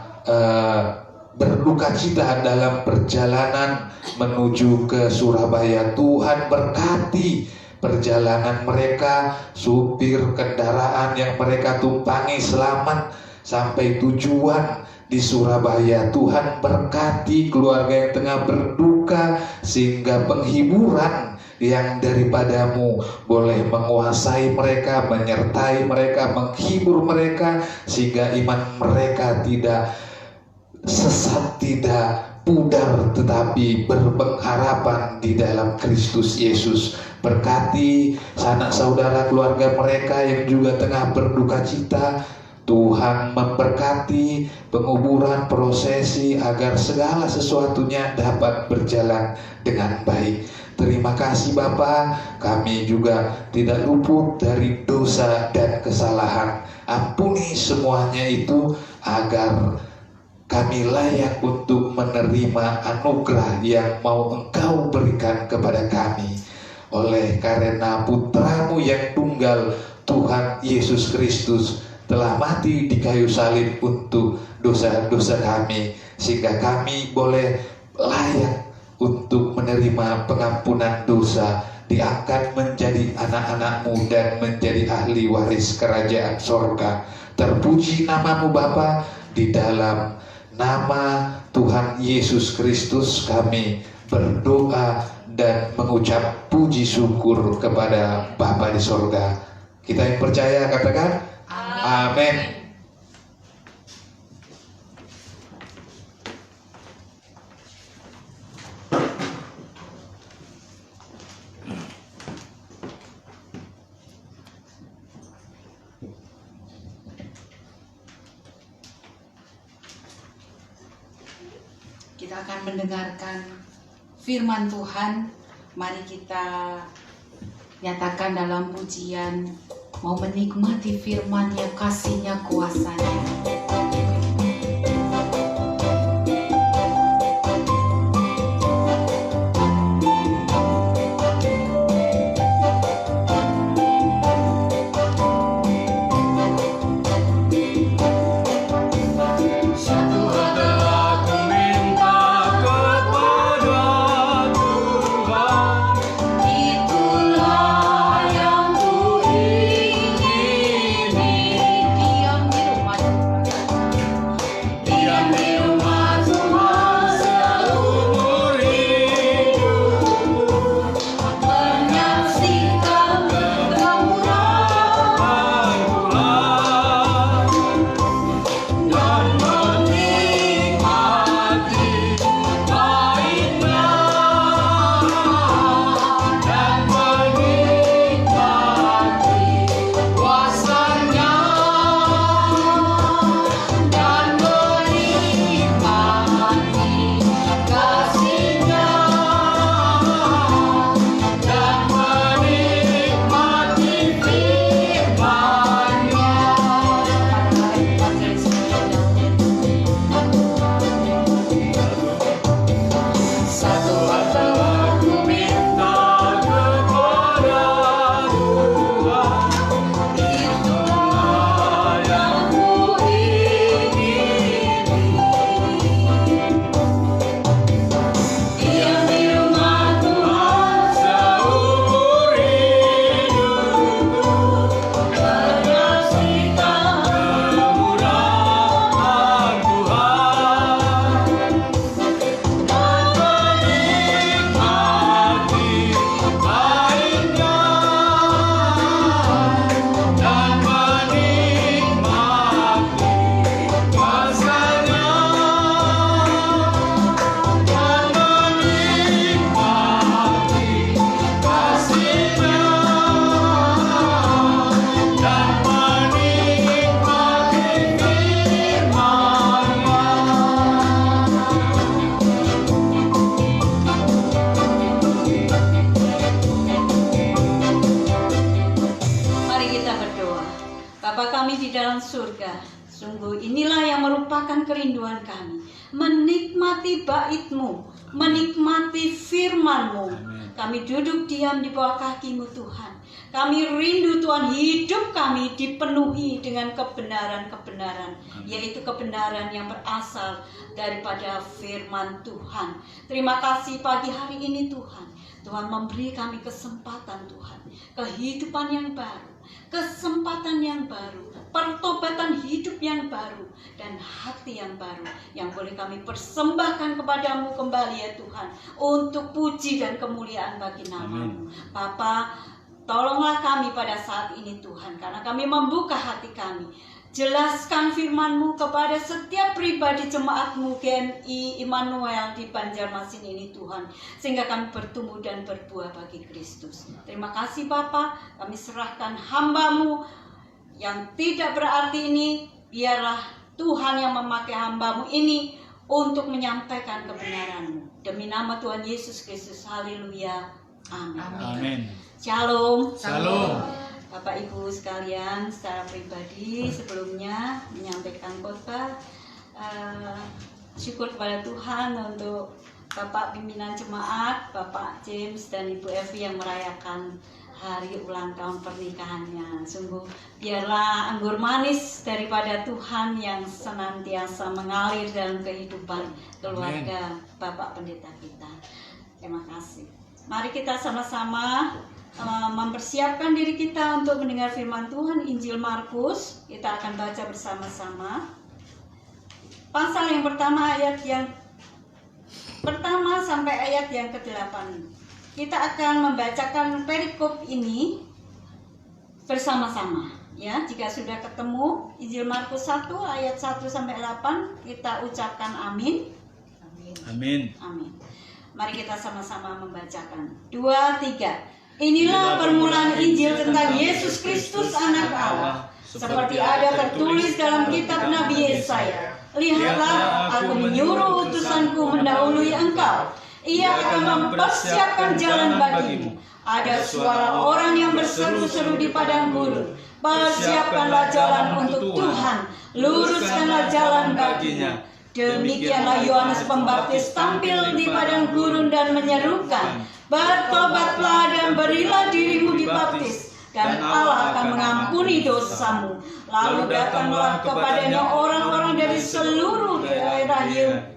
berduka cita dalam perjalanan menuju ke Surabaya. Tuhan berkati perjalanan mereka, supir kendaraan yang mereka tumpangi selamat sampai tujuan di Surabaya. Tuhan berkati keluarga yang tengah berduka, sehingga penghiburan yang daripadamu boleh menguasai mereka, menyertai mereka, menghibur mereka, sehingga iman mereka tidak sesat, tidak pudar, tetapi berpengharapan di dalam Kristus Yesus. Berkati sanak saudara keluarga mereka yang juga tengah berduka cita. Tuhan memberkati penguburan, prosesi, agar segala sesuatunya dapat berjalan dengan baik. Terima kasih Bapak, kami juga tidak luput dari dosa dan kesalahan. Ampuni semuanya itu, agar kami layak untuk menerima anugerah yang mau Engkau berikan kepada kami. Oleh karena Putramu yang tunggal, Tuhan Yesus Kristus, telah mati di kayu salib untuk dosa-dosa kami, sehingga kami boleh layak untuk menerima pengampunan dosa, diangkat menjadi anak-anak-Mu dan menjadi ahli waris kerajaan sorga. Terpuji nama-Mu Bapa. Di dalam nama Tuhan Yesus Kristus kami berdoa dan mengucap puji syukur kepada Bapa di sorga. Kita yang percaya katakan amin. Kita akan mendengarkan firman Tuhan. Mari kita nyatakan dalam pujian, mau menikmati firman-Nya, kasih-Nya, kuasa-Nya. Itulah yang ku ingini. surga, sungguh inilah yang merupakan kerinduan kami, menikmati bait-Mu, menikmati firman-Mu. Kami duduk diam di bawah kaki-Mu Tuhan. Kami rindu Tuhan, hidup kami dipenuhi dengan kebenaran-kebenaran, yaitu kebenaran yang berasal daripada firman Tuhan. Terima kasih pagi hari ini Tuhan. Tuhan memberi kami kesempatan Tuhan, kehidupan yang baru, kesempatan yang baru, pertobatan hidup yang baru, dan hati yang baru yang boleh kami persembahkan kepadamu kembali ya Tuhan, untuk puji dan kemuliaan bagi nama-Mu. Bapa, tolonglah kami pada saat ini Tuhan, karena kami membuka hati kami. Jelaskan firman-Mu kepada setiap pribadi jemaat-Mu GMI Immanuel di Banjarmasin ini Tuhan, sehingga kami bertumbuh dan berbuah bagi Kristus. Terima kasih Bapa, kami serahkan hamba-Mu yang tidak berarti ini, biarlah Tuhan yang memakai hamba-Mu ini untuk menyampaikan kebenaran-Mu. Demi nama Tuhan Yesus Kristus, haleluya, amin. Amin. Shalom. Shalom. Bapak Ibu sekalian, secara pribadi sebelumnya menyampaikan khotbah syukur kepada Tuhan untuk Bapak pimpinan jemaat, Bapak James dan Ibu Evi yang merayakan hari ulang tahun pernikahannya. Sungguh biarlah anggur manis daripada Tuhan yang senantiasa mengalir dalam kehidupan keluarga Bapak Pendeta kita. Terima kasih. Mari kita sama-sama mempersiapkan diri kita untuk mendengar firman Tuhan. Injil Markus kita akan baca bersama-sama. Pasal yang pertama, ayat yang pertama sampai ayat yang ke-8. Kita akan membacakan perikop ini bersama-sama ya. Jika sudah ketemu Injil Markus 1 ayat 1 sampai 8, kita ucapkan amin. Amin. Amin. Mari kita sama-sama membacakan. 2, 3. Inilah permulaan Injil tentang Yesus Kristus anak Allah, seperti ada tertulis dalam kitab Nabi Yesaya. Lihatlah, aku menyuruh utusanku mendahului engkau. Ia akan mempersiapkan jalan bagimu. Ada suara orang yang berseru-seru di padang gurun. Persiapkanlah jalan untuk Tuhan, luruskanlah jalan baginya. Demikianlah Yohanes Pembaptis tampil di padang gurun dan menyerukan, bertobatlah dan berilah dirimu dibaptis, dan Allah akan mengampuni dosamu. Lalu datanglah kepadanya orang-orang dari seluruh daerah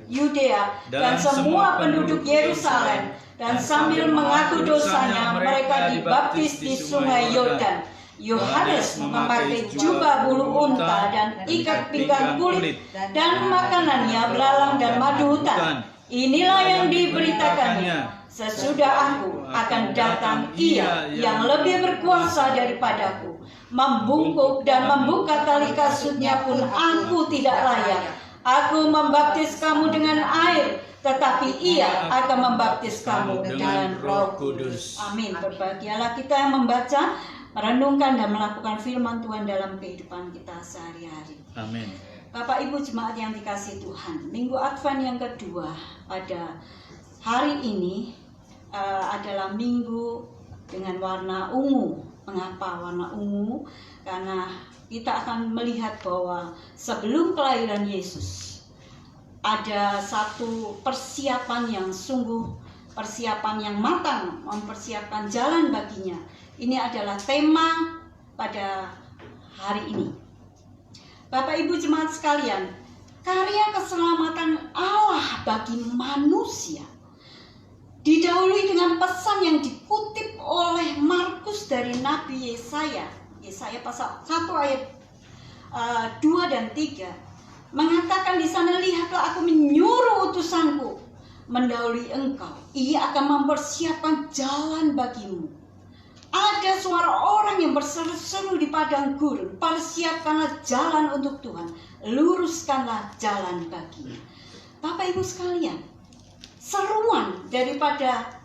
Yudea dan semua penduduk Yerusalem, dan sambil mengaku dosanya mereka dibaptis di sungai Yordan. Yohanes memakai jubah bulu unta dan ikat pinggang kulit, dan makanannya belalang dan madu hutan. Inilah yang diberitakannya, sesudah aku akan datang Ia yang lebih berkuasa daripadaku. Membungkuk dan membuka tali kasutnya pun aku tidak layak. Aku membaptis kamu dengan air, tetapi Ia akan membaptis kamu dengan Roh Kudus. Amin. Berbahagialah kita yang membaca, merenungkan dan melakukan firman Tuhan dalam kehidupan kita sehari-hari. Amin. Bapak Ibu jemaat yang dikasihi Tuhan, Minggu Advent yang kedua pada hari ini adalah minggu dengan warna ungu. Mengapa warna ungu? Karena kita akan melihat bahwa sebelum kelahiran Yesus ada satu persiapan yang sungguh, persiapan yang matang, mempersiapkan jalan baginya. Ini adalah tema pada hari ini. Bapak Ibu jemaat sekalian, karya keselamatan Allah bagi manusia didahului dengan pesan yang dikutip oleh Markus dari Nabi Yesaya. Yesaya pasal 1 ayat 2 dan 3 mengatakan di sana, lihatlah aku menyuruh utusanku mendahului engkau. Ia akan mempersiapkan jalan bagimu. Ada suara orang yang berseru-seru di padang gurun, persiapkanlah jalan untuk Tuhan, luruskanlah jalan baginya. Bapak Ibu sekalian, seruan daripada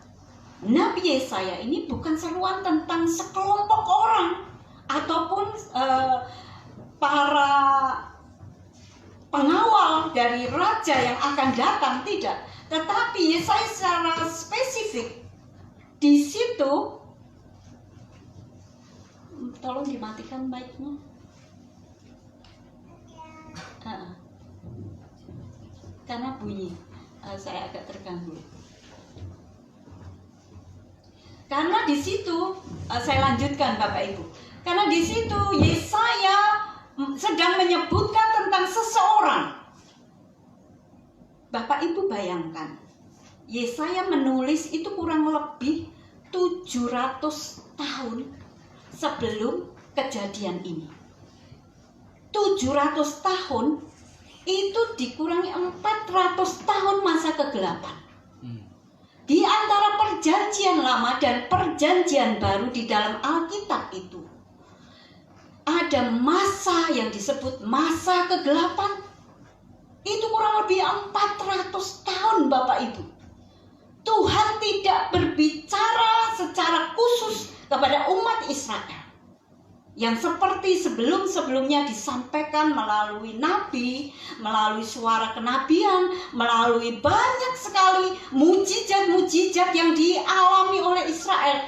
Nabi Yesaya ini bukan seruan tentang sekelompok orang ataupun para pengawal dari raja yang akan datang, tidak. Tetapi Yesaya secara spesifik di situ, tolong dimatikan mic-nya. Karena bunyi, saya agak terganggu. Karena di situ saya lanjutkan Bapak Ibu. Karena di situ Yesaya sedang menyebutkan tentang seseorang. Bapak Ibu bayangkan, Yesaya menulis itu kurang lebih 700 tahun sebelum kejadian ini. 700 tahun itu dikurangi 400 tahun masa kegelapan. Di antara perjanjian lama dan perjanjian baru di dalam Alkitab itu ada masa yang disebut masa kegelapan. Itu kurang lebih 400 tahun Bapak Ibu. Tuhan tidak berbicara secara khusus kepada umat Israel yang seperti sebelum-sebelumnya disampaikan melalui nabi, melalui suara kenabian, melalui banyak sekali mujizat-mujizat yang dialami oleh Israel.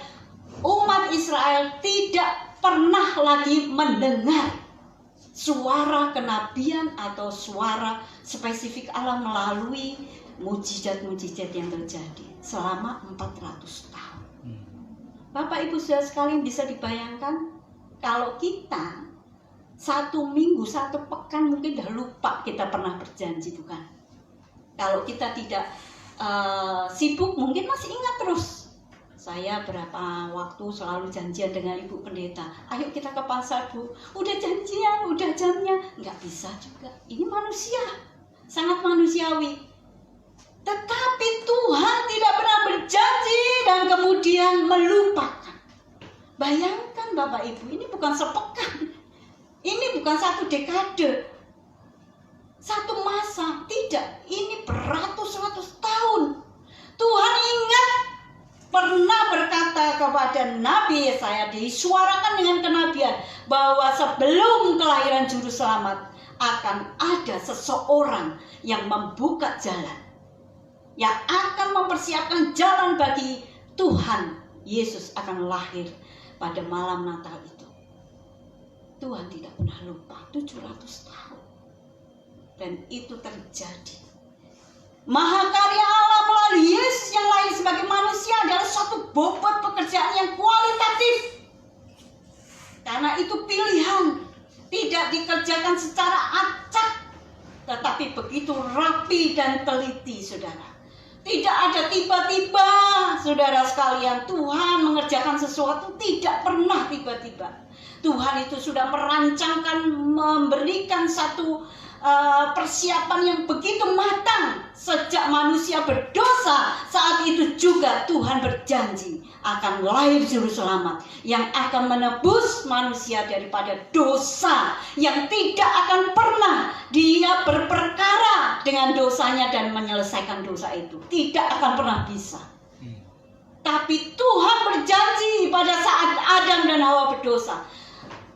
Umat Israel tidak pernah lagi mendengar suara kenabian atau suara spesifik Allah melalui mujizat-mujizat yang terjadi selama 400 tahun. Bapak Ibu saudara sekalian, bisa dibayangkan kalau kita 1 minggu, 1 pekan mungkin dah lupa kita pernah berjanji, bukan? Kalau kita tidak sibuk mungkin masih ingat terus. Saya berapa waktu selalu janjian dengan Ibu Pendeta, ayo kita ke pasar Bu, udah janjian, udah jamnya. Nggak bisa juga, ini manusia, sangat manusiawi. Tetapi Tuhan tidak pernah berjanji dan kemudian melupakan. Bayangkan Bapak Ibu, ini bukan sepekan, ini bukan 1 dekade, 1 masa, tidak, ini beratus-ratus tahun. Tuhan ingat pernah berkata kepada Nabi Yesaya, disuarakan dengan kenabian bahwa sebelum kelahiran juru selamat akan ada seseorang yang membuka jalan, yang akan mempersiapkan jalan bagi Tuhan Yesus akan lahir pada malam Natal itu. Tuhan tidak pernah lupa, 700 tahun. Dan itu terjadi. Mahakarya Allah melalui Yesus yang lahir sebagai manusia adalah suatu bobot pekerjaan yang kualitatif. Karena itu pilihan, tidak dikerjakan secara acak, tetapi begitu rapi dan teliti, saudara. Tidak ada tiba-tiba, saudara sekalian. Tuhan mengerjakan sesuatu tidak pernah tiba-tiba. Tuhan itu sudah merancangkan, memberikan satu persiapan yang begitu matang. Sejak manusia berdosa, saat itu juga Tuhan berjanji akan lahir juru selamat yang akan menebus manusia daripada dosa, yang tidak akan pernah dia berperkara dengan dosanya dan menyelesaikan dosa itu. Tidak akan pernah bisa. Tapi Tuhan berjanji pada saat Adam dan Hawa berdosa,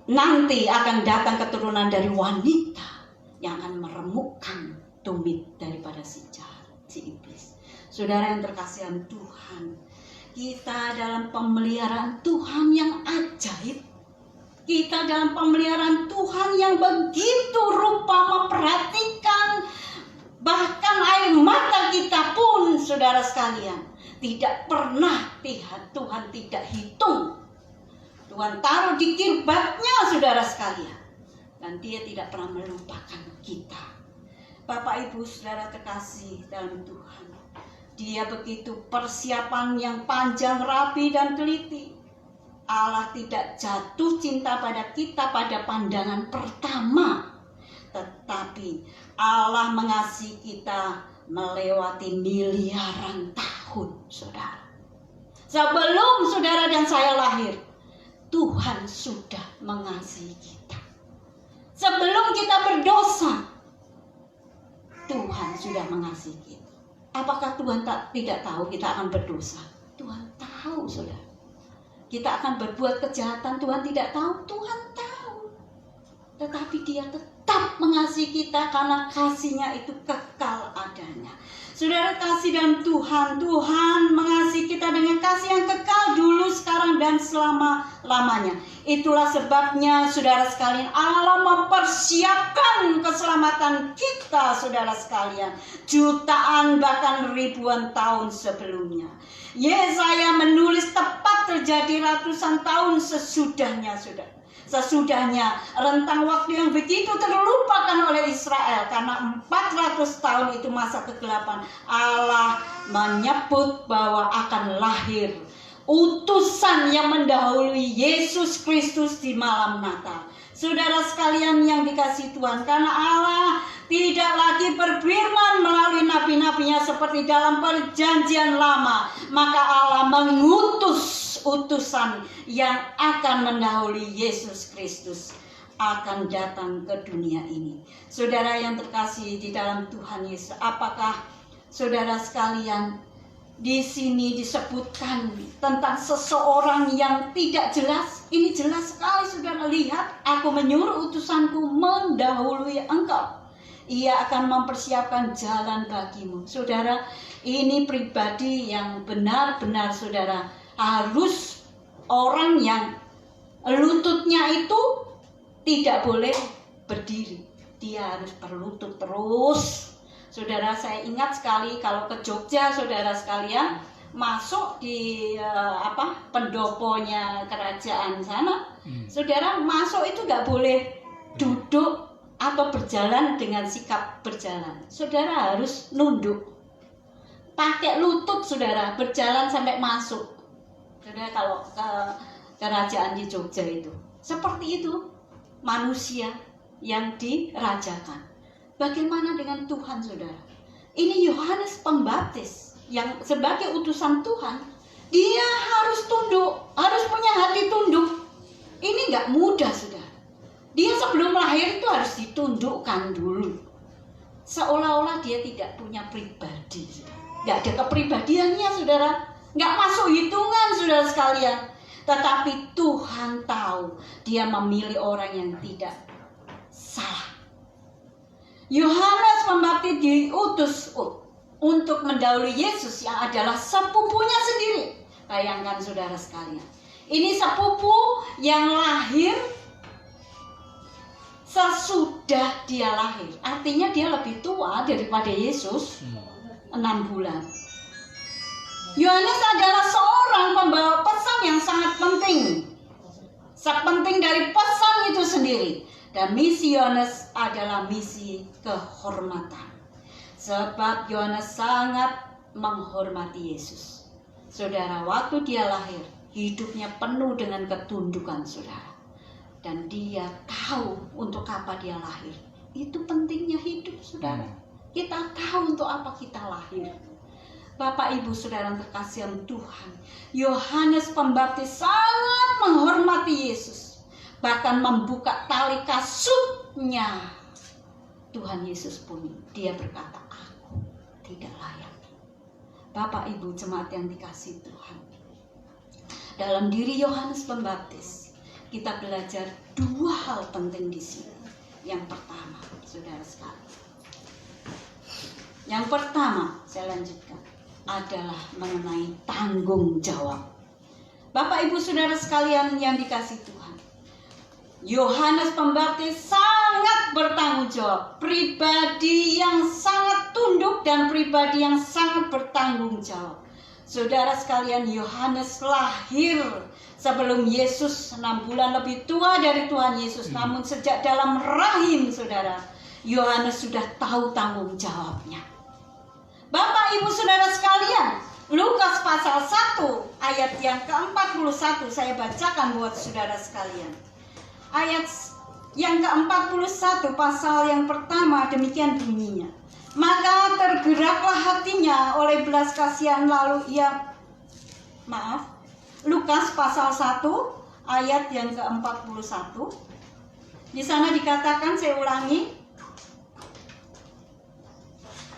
nanti akan datang keturunan dari wanita yang akan meremukkan tumit daripada si jahat, si iblis. Saudara yang terkasihan Tuhan, kita dalam pemeliharaan Tuhan yang ajaib. Kita dalam pemeliharaan Tuhan yang begitu rupa memperhatikan bahkan air mata kita pun, saudara sekalian, tidak pernah Tuhan tidak hitung. Tuhan taruh di kirbatnya, saudara sekalian, dan dia tidak pernah melupakan kita. Bapak Ibu saudara terkasih dalam Tuhan, dia begitu persiapan yang panjang, rapi dan teliti. Allah tidak jatuh cinta pada kita pada pandangan pertama, tetapi Allah mengasihi kita melewati miliaran tahun, saudara. Sebelum saudara dan saya lahir, Tuhan sudah mengasihi kita. Sebelum kita berdosa, Tuhan sudah mengasihi kita. Apakah Tuhan tidak tahu kita akan berdosa? Tuhan tahu, saudara. Kita akan berbuat kejahatan, Tuhan tidak tahu? Tuhan tahu. Tetapi dia tetap mengasihi kita karena kasihnya itu kekal adanya. Saudara kasih dan Tuhan mengasihi kita dengan kasih yang kekal dulu, sekarang, dan selama-lamanya. Itulah sebabnya saudara sekalian, Allah mempersiapkan keselamatan kita, saudara sekalian, jutaan bahkan ribuan tahun sebelumnya. Yesaya menulis tepat terjadi ratusan tahun sesudahnya, saudara. Sesudahnya rentang waktu yang begitu terlupakan oleh Israel, karena 400 tahun itu masa kegelapan, Allah menyebut bahwa akan lahir utusan yang mendahului Yesus Kristus di malam Natal. Saudara sekalian yang dikasihi Tuhan, karena Allah tidak lagi berfirman melalui nabi-nabinya seperti dalam perjanjian lama, maka Allah mengutus utusan yang akan mendahului Yesus Kristus akan datang ke dunia ini. Saudara yang terkasih di dalam Tuhan Yesus, apakah saudara sekalian di sini disebutkan tentang seseorang yang tidak jelas? Ini jelas sekali, saudara. Lihat, aku menyuruh utusanku mendahului engkau. Ia akan mempersiapkan jalan bagimu. Saudara, ini pribadi yang benar-benar, saudara, harus orang yang lututnya itu tidak boleh berdiri. Dia harus berlutut terus. Saudara, saya ingat sekali kalau ke Jogja, saudara sekalian, masuk di pendoponya kerajaan sana, saudara masuk itu nggak boleh duduk atau berjalan dengan sikap berjalan. Saudara harus nunduk, pakai lutut, saudara, berjalan sampai masuk. Saudara, kalau ke kerajaan di Jogja itu seperti itu manusia yang dirajakan. Bagaimana dengan Tuhan, saudara? Ini Yohanes Pembaptis yang sebagai utusan Tuhan, dia harus tunduk, harus punya hati tunduk. Ini nggak mudah, saudara. Dia sebelum lahir itu harus ditundukkan dulu. Seolah-olah dia tidak punya pribadi, nggak ada kepribadiannya, saudara. Nggak masuk hitungan, saudara sekalian. Tetapi Tuhan tahu dia memilih orang yang tidak salah. Yohanes Pembaptis diutus untuk mendahului Yesus yang adalah sepupunya sendiri. Bayangkan, saudara sekalian, ini sepupu yang lahir sesudah dia lahir. Artinya dia lebih tua daripada Yesus 6 bulan. Yohanes adalah seorang pembawa pesan yang sangat penting. Sepenting dari pesan itu sendiri. Dan misi Yohanes adalah misi kehormatan. Sebab Yohanes sangat menghormati Yesus. Saudara, waktu dia lahir, hidupnya penuh dengan ketundukan, saudara. Dan dia tahu untuk apa dia lahir. Itu pentingnya hidup, saudara. Kita tahu untuk apa kita lahir. Bapak, Ibu, saudara yang terkasih Tuhan, Yohanes Pembaptis sangat menghormati Yesus. Bahkan membuka tali kasutnya Tuhan Yesus pun, dia berkata, aku tidak layak. Bapak, Ibu, jemaat yang dikasihi Tuhan, dalam diri Yohanes Pembaptis kita belajar 2 hal penting di sini. Yang pertama, saudara sekalian, yang pertama, saya lanjutkan, adalah mengenai tanggung jawab. Bapak, Ibu, saudara sekalian yang dikasihi Tuhan, Yohanes Pembaptis sangat bertanggung jawab, pribadi yang sangat tunduk dan pribadi yang sangat bertanggung jawab. Saudara sekalian, Yohanes lahir sebelum Yesus 6 bulan, lebih tua dari Tuhan Yesus. Namun sejak dalam rahim, saudara, Yohanes sudah tahu tanggung jawabnya. Bapak, Ibu, saudara sekalian, Lukas pasal 1 ayat yang ke-41 saya bacakan buat saudara sekalian. Ayat yang ke-41 pasal yang pertama demikian bunyinya. Maka tergeraklah hatinya oleh belas kasihan, lalu ia Lukas pasal 1 ayat yang ke-41. Di sana dikatakan, saya ulangi.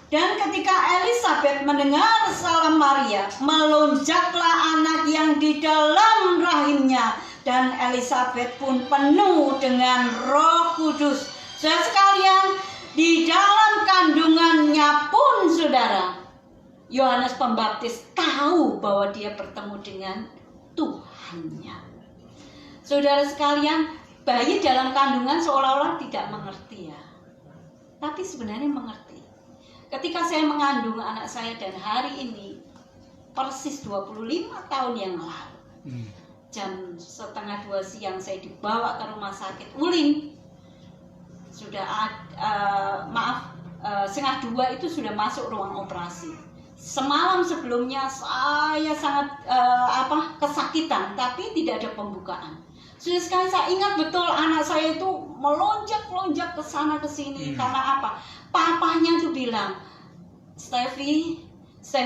Dan ketika Elisabet mendengar salam Maria, melonjaklah anak yang di dalam rahimnya, dan Elisabet pun penuh dengan Roh Kudus. Saudara sekalian, di dalam kandungannya pun, saudara, Yohanes Pembaptis tahu bahwa dia bertemu dengan Tuhannya. Saudara sekalian, bayi dalam kandungan seolah-olah tidak mengerti ya. Tapi sebenarnya mengerti. Ketika saya mengandung anak saya dan hari ini persis 25 tahun yang lalu, jam 1:30 siang saya dibawa ke rumah sakit Ulin. Sudah 1:30 itu sudah masuk ruang operasi. Semalam sebelumnya saya sangat kesakitan, tapi tidak ada pembukaan. Sudah sekali saya ingat betul anak saya itu melonjak-lonjak ke sana ke sini. Karena apa? Papahnya itu bilang, Steffi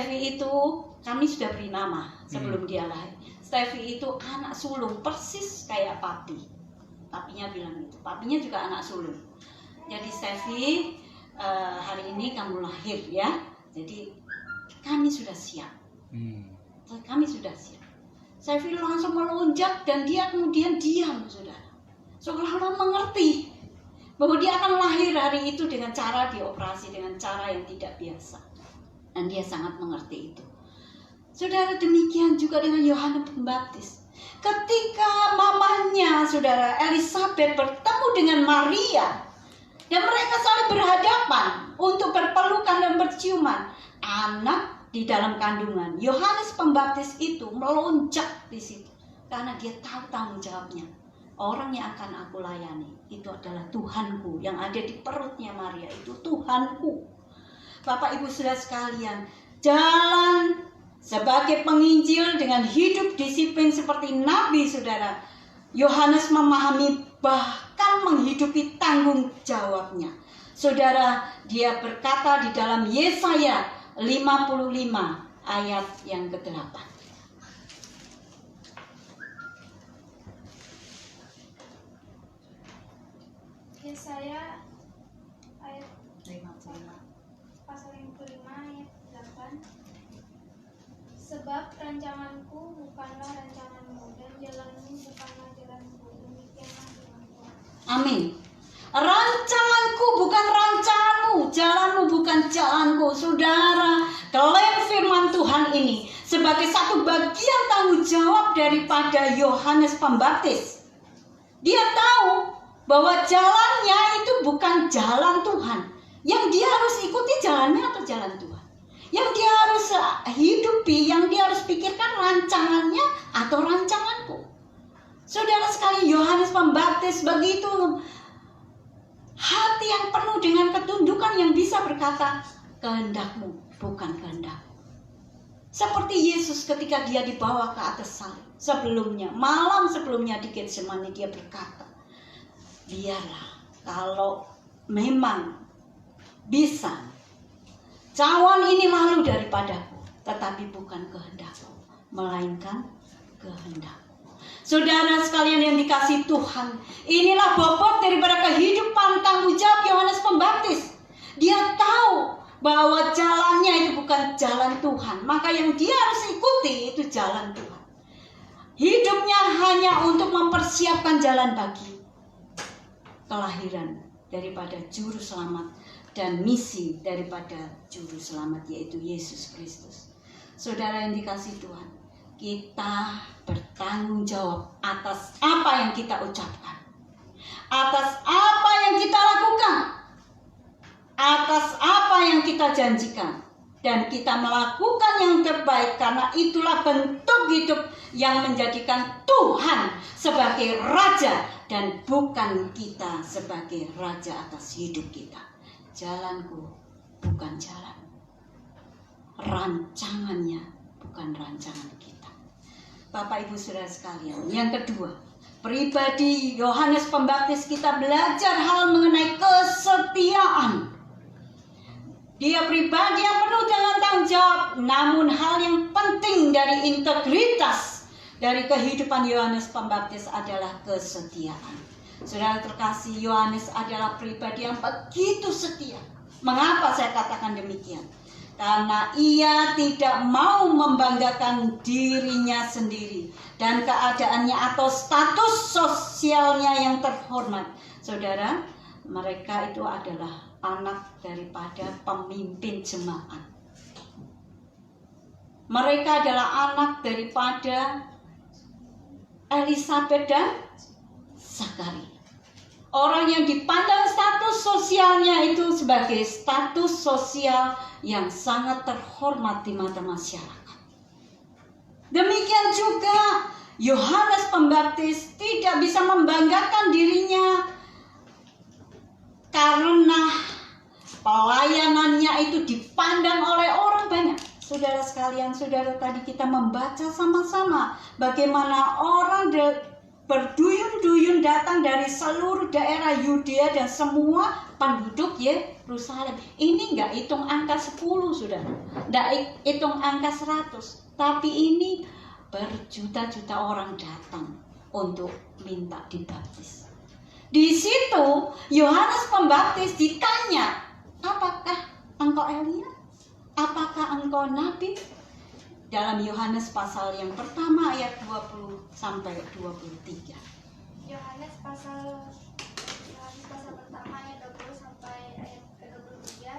itu kami sudah beri nama sebelum dia lahir. Steffi itu anak sulung persis kayak papi. Papinya bilang gitu. Papinya juga anak sulung. Jadi Steffi, hari ini kamu lahir ya. Jadi kami sudah siap. Kami sudah siap. Steffi langsung melonjak dan dia kemudian diam, saudara. Seolah-olah mengerti bahwa dia akan lahir hari itu dengan cara dioperasi, dengan cara yang tidak biasa. Dan dia sangat mengerti itu. Saudara, demikian juga dengan Yohanes Pembaptis. Ketika mamahnya, saudara, Elizabeth bertemu dengan Maria, dan mereka saling berhadapan untuk berpelukan dan berciuman, anak di dalam kandungan Yohanes Pembaptis itu melonjak di situ karena dia tahu tanggung jawabnya. Orang yang akan aku layani itu adalah Tuhanku, yang ada di perutnya Maria itu Tuhanku. Bapak Ibu Saudara sekalian, jalan sebagai penginjil dengan hidup disiplin seperti Nabi, saudara, Yohanes memahami bahkan menghidupi tanggung jawabnya. Saudara, dia berkata di dalam Yesaya 55 ayat yang ke-8. Yesaya ayat 55. pasal yang ke-5 ayat 8. Sebab rancanganku bukanlah rancanganmu dan jalanmu bukanlah jalanku. Demikianlah firman Tuhan. Amin. Rancanganku bukan rancanganmu, jalanmu bukan jalanku. Saudara, klaim firman Tuhan ini sebagai satu bagian tanggung jawab daripada Yohanes Pembaptis. Dia tahu bahwa jalannya itu bukan jalan Tuhan. Yang dia harus ikuti jalannya atau jalan Tuhan. Yang dia harus hidupi, yang dia harus pikirkan rancangannya atau rancanganku. Saudara sekalian, Yohanes Pembaptis begitu hati yang penuh dengan ketundukan yang bisa berkata, kehendakmu bukan kehendakku. Seperti Yesus ketika dia dibawa ke atas salib. Sebelumnya, malam sebelumnya di Getsemani dia berkata, biarlah kalau memang bisa, cawan ini lalu daripadaku, tetapi bukan kehendakku, melainkan kehendakmu. Saudara sekalian yang dikasihi Tuhan, inilah bobot daripada kehidupan tanggung jawab Yohanes Pembaptis. Dia tahu bahwa jalannya itu bukan jalan Tuhan, maka yang dia harus ikuti itu jalan Tuhan. Hidupnya hanya untuk mempersiapkan jalan bagi kelahiran daripada juru selamat dan misi daripada juru selamat, yaitu Yesus Kristus. Saudara yang dikasihi Tuhan, kita bertanggung jawab atas apa yang kita ucapkan, atas apa yang kita lakukan, atas apa yang kita janjikan, dan kita melakukan yang terbaik, karena itulah bentuk hidup yang menjadikan Tuhan sebagai Raja dan bukan kita sebagai Raja atas hidup kita. Jalanku bukan jalan, rancangannya bukan rancangan kita. Bapak Ibu Saudara sekalian, yang kedua, pribadi Yohanes Pembaptis kita belajar hal mengenai kesetiaan. Dia pribadi yang penuh dengan tanggung jawab, namun hal yang penting dari integritas dari kehidupan Yohanes Pembaptis adalah kesetiaan. Saudara terkasih, Yohanes adalah pribadi yang begitu setia. Mengapa saya katakan demikian? Karena ia tidak mau membanggakan dirinya sendiri dan keadaannya atau status sosialnya yang terhormat. Saudara, mereka itu adalah anak daripada pemimpin jemaat. Mereka adalah anak daripada Elisabet dan Zakaria. Orang yang dipandang status sosialnya itu sebagai status sosial yang sangat terhormat di mata masyarakat. Demikian juga Yohanes Pembaptis tidak bisa membanggakan dirinya karena pelayanannya itu dipandang oleh orang banyak. Saudara sekalian, saudara, tadi kita membaca sama-sama bagaimana orang berduyun-duyun datang dari seluruh daerah Yudea dan semua penduduk Yerusalem. Ini enggak hitung angka 10, saudara. Enggak hitung angka 100. Tapi ini berjuta-juta orang datang untuk minta dibaptis. Di situ Yohanes Pembaptis ditanya, apakah engkau Elia? Apakah engkau nabi? Dalam Yohanes pasal yang pertama ayat 20 sampai 23. Yohanes pasal pertama ayat 20 sampai ayat ke-23.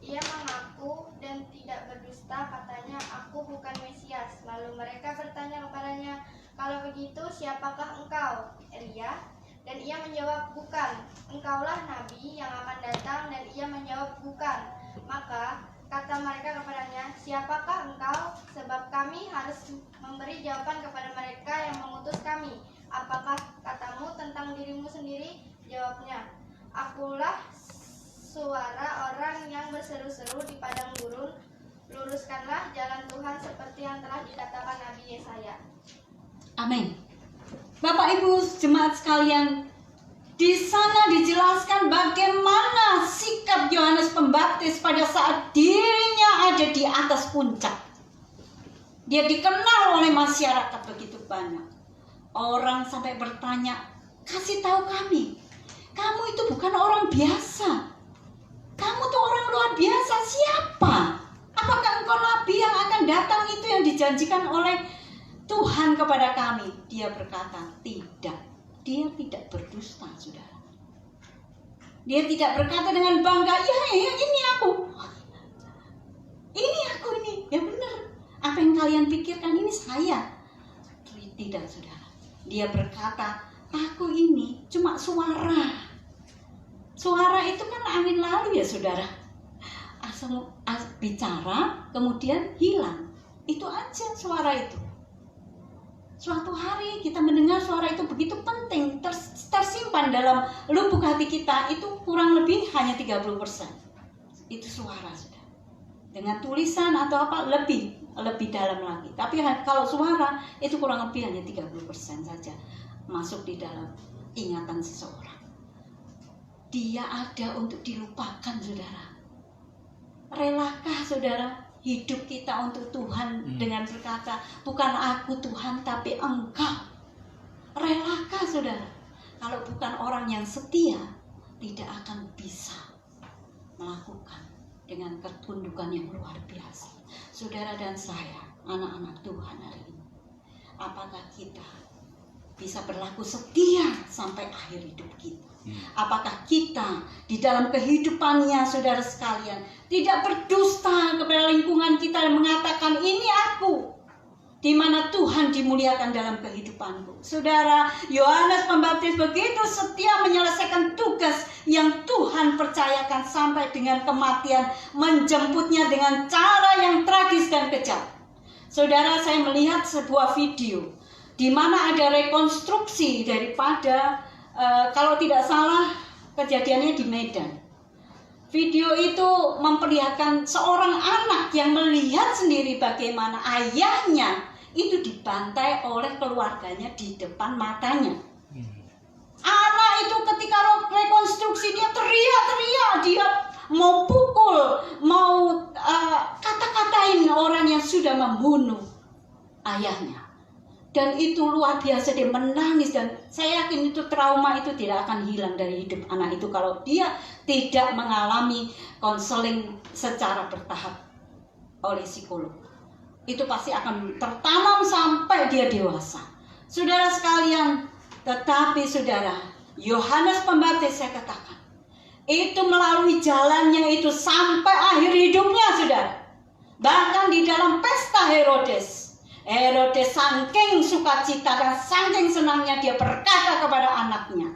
Ia mengaku dan tidak berdusta, katanya, aku bukan Mesias. Lalu mereka bertanya kepadanya, kalau begitu siapakah engkau? Elia? Dan ia menjawab, bukan. Engkaulah nabi yang akan datang. Dan ia menjawab, bukan. Maka kata mereka kepadanya, siapakah engkau? Sebab kami harus memberi jawaban kepada mereka yang mengutus kami. Apakah katamu tentang dirimu sendiri? Jawabnya, akulah suara orang yang berseru-seru di padang gurun, luruskanlah jalan Tuhan seperti yang telah dikatakan Nabi Yesaya. Amin. Bapak Ibu jemaat sekalian, di sana dijelaskan bagaimana sikap Yohanes Pembaptis pada saat dirinya ada di atas puncak. Dia dikenal oleh masyarakat begitu banyak. Orang sampai bertanya, kasih tahu kami, kamu itu bukan orang biasa. Kamu tuh orang luar biasa, siapa? Apakah engkau nabi yang akan datang itu yang dijanjikan oleh Tuhan kepada kami? Dia berkata, tidak. Dia tidak berdusta, saudara. Dia tidak berkata dengan bangga, ya ini aku. Ini. Ya benar. Apa yang kalian pikirkan ini saya. Tidak, saudara. Dia berkata, aku ini cuma suara. Suara itu kan angin lalu ya, saudara. Asal bicara, kemudian hilang. Itu aja suara itu. Suatu hari kita mendengar suara itu begitu penting, tersimpan dalam lubuk hati kita, itu kurang lebih hanya 30%. Itu suara, sudah. Dengan tulisan atau apa lebih dalam lagi. Tapi kalau suara itu kurang lebih hanya 30% saja masuk di dalam ingatan seseorang. Dia ada untuk dilupakan, saudara. Relakah saudara hidup kita untuk Tuhan dengan berkata, bukan aku Tuhan tapi engkau? Relakah saudara? Kalau bukan orang yang setia, tidak akan bisa melakukan dengan ketundukan yang luar biasa. Saudara dan saya, anak-anak Tuhan hari ini, apakah kita bisa berlaku setia sampai akhir hidup kita? Apakah kita di dalam kehidupannya, saudara sekalian, tidak berdusta kepada lingkungan kita dan mengatakan ini aku, di mana Tuhan dimuliakan dalam kehidupanku? Saudara, Yohanes Pembaptis begitu setia menyelesaikan tugas yang Tuhan percayakan sampai dengan kematian, menjemputnya dengan cara yang tragis dan kejam. Saudara, saya melihat sebuah video di mana ada rekonstruksi daripada kalau tidak salah kejadiannya di Medan. Video itu memperlihatkan seorang anak yang melihat sendiri bagaimana ayahnya itu dibantai oleh keluarganya di depan matanya. Anak itu ketika rekonstruksi dia teriak-teriak, dia mau pukul, mau kata-katain orang yang sudah membunuh ayahnya. Dan itu luar biasa, dia menangis, dan saya yakin itu trauma itu tidak akan hilang dari hidup anak itu kalau dia tidak mengalami konseling secara bertahap oleh psikolog. Itu pasti akan tertanam sampai dia dewasa. Saudara sekalian, tetapi saudara, Yohanes Pembaptis saya katakan, itu melalui jalannya itu sampai akhir hidupnya, saudara. Bahkan di dalam pesta Herodes saking sukacita dan saking senangnya dia berkata kepada anaknya,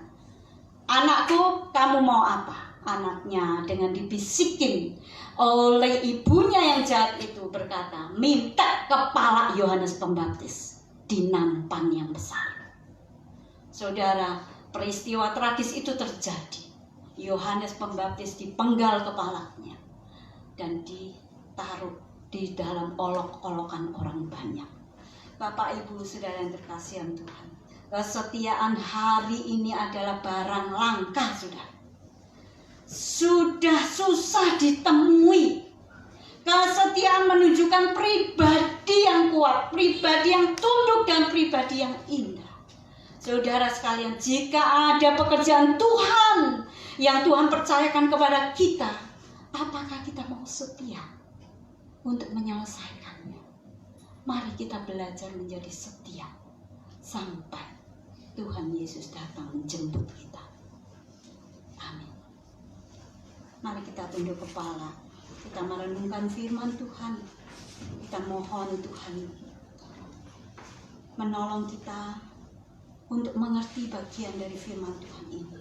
"Anakku, kamu mau apa?" Anaknya dengan dibisikin oleh ibunya yang jahat itu berkata, "Minta kepala Yohanes Pembaptis di nampan yang besar." Saudara, peristiwa tragis itu terjadi. Yohanes Pembaptis dipenggal kepalanya dan ditaruh di dalam olok-olokan orang banyak. Bapak, Ibu, Saudara yang terkasih Tuhan, kesetiaan hari ini adalah barang langka, sudah susah ditemui. Kesetiaan menunjukkan pribadi yang kuat, pribadi yang tunduk, dan pribadi yang indah. Saudara sekalian, jika ada pekerjaan Tuhan yang Tuhan percayakan kepada kita, apakah kita mau setia untuk menyelesaikannya? Mari kita belajar menjadi setia sampai Tuhan Yesus datang menjemput kita. Amin. Mari kita tunduk kepala, kita merenungkan firman Tuhan. Kita mohon Tuhan menolong kita untuk mengerti bagian dari firman Tuhan ini.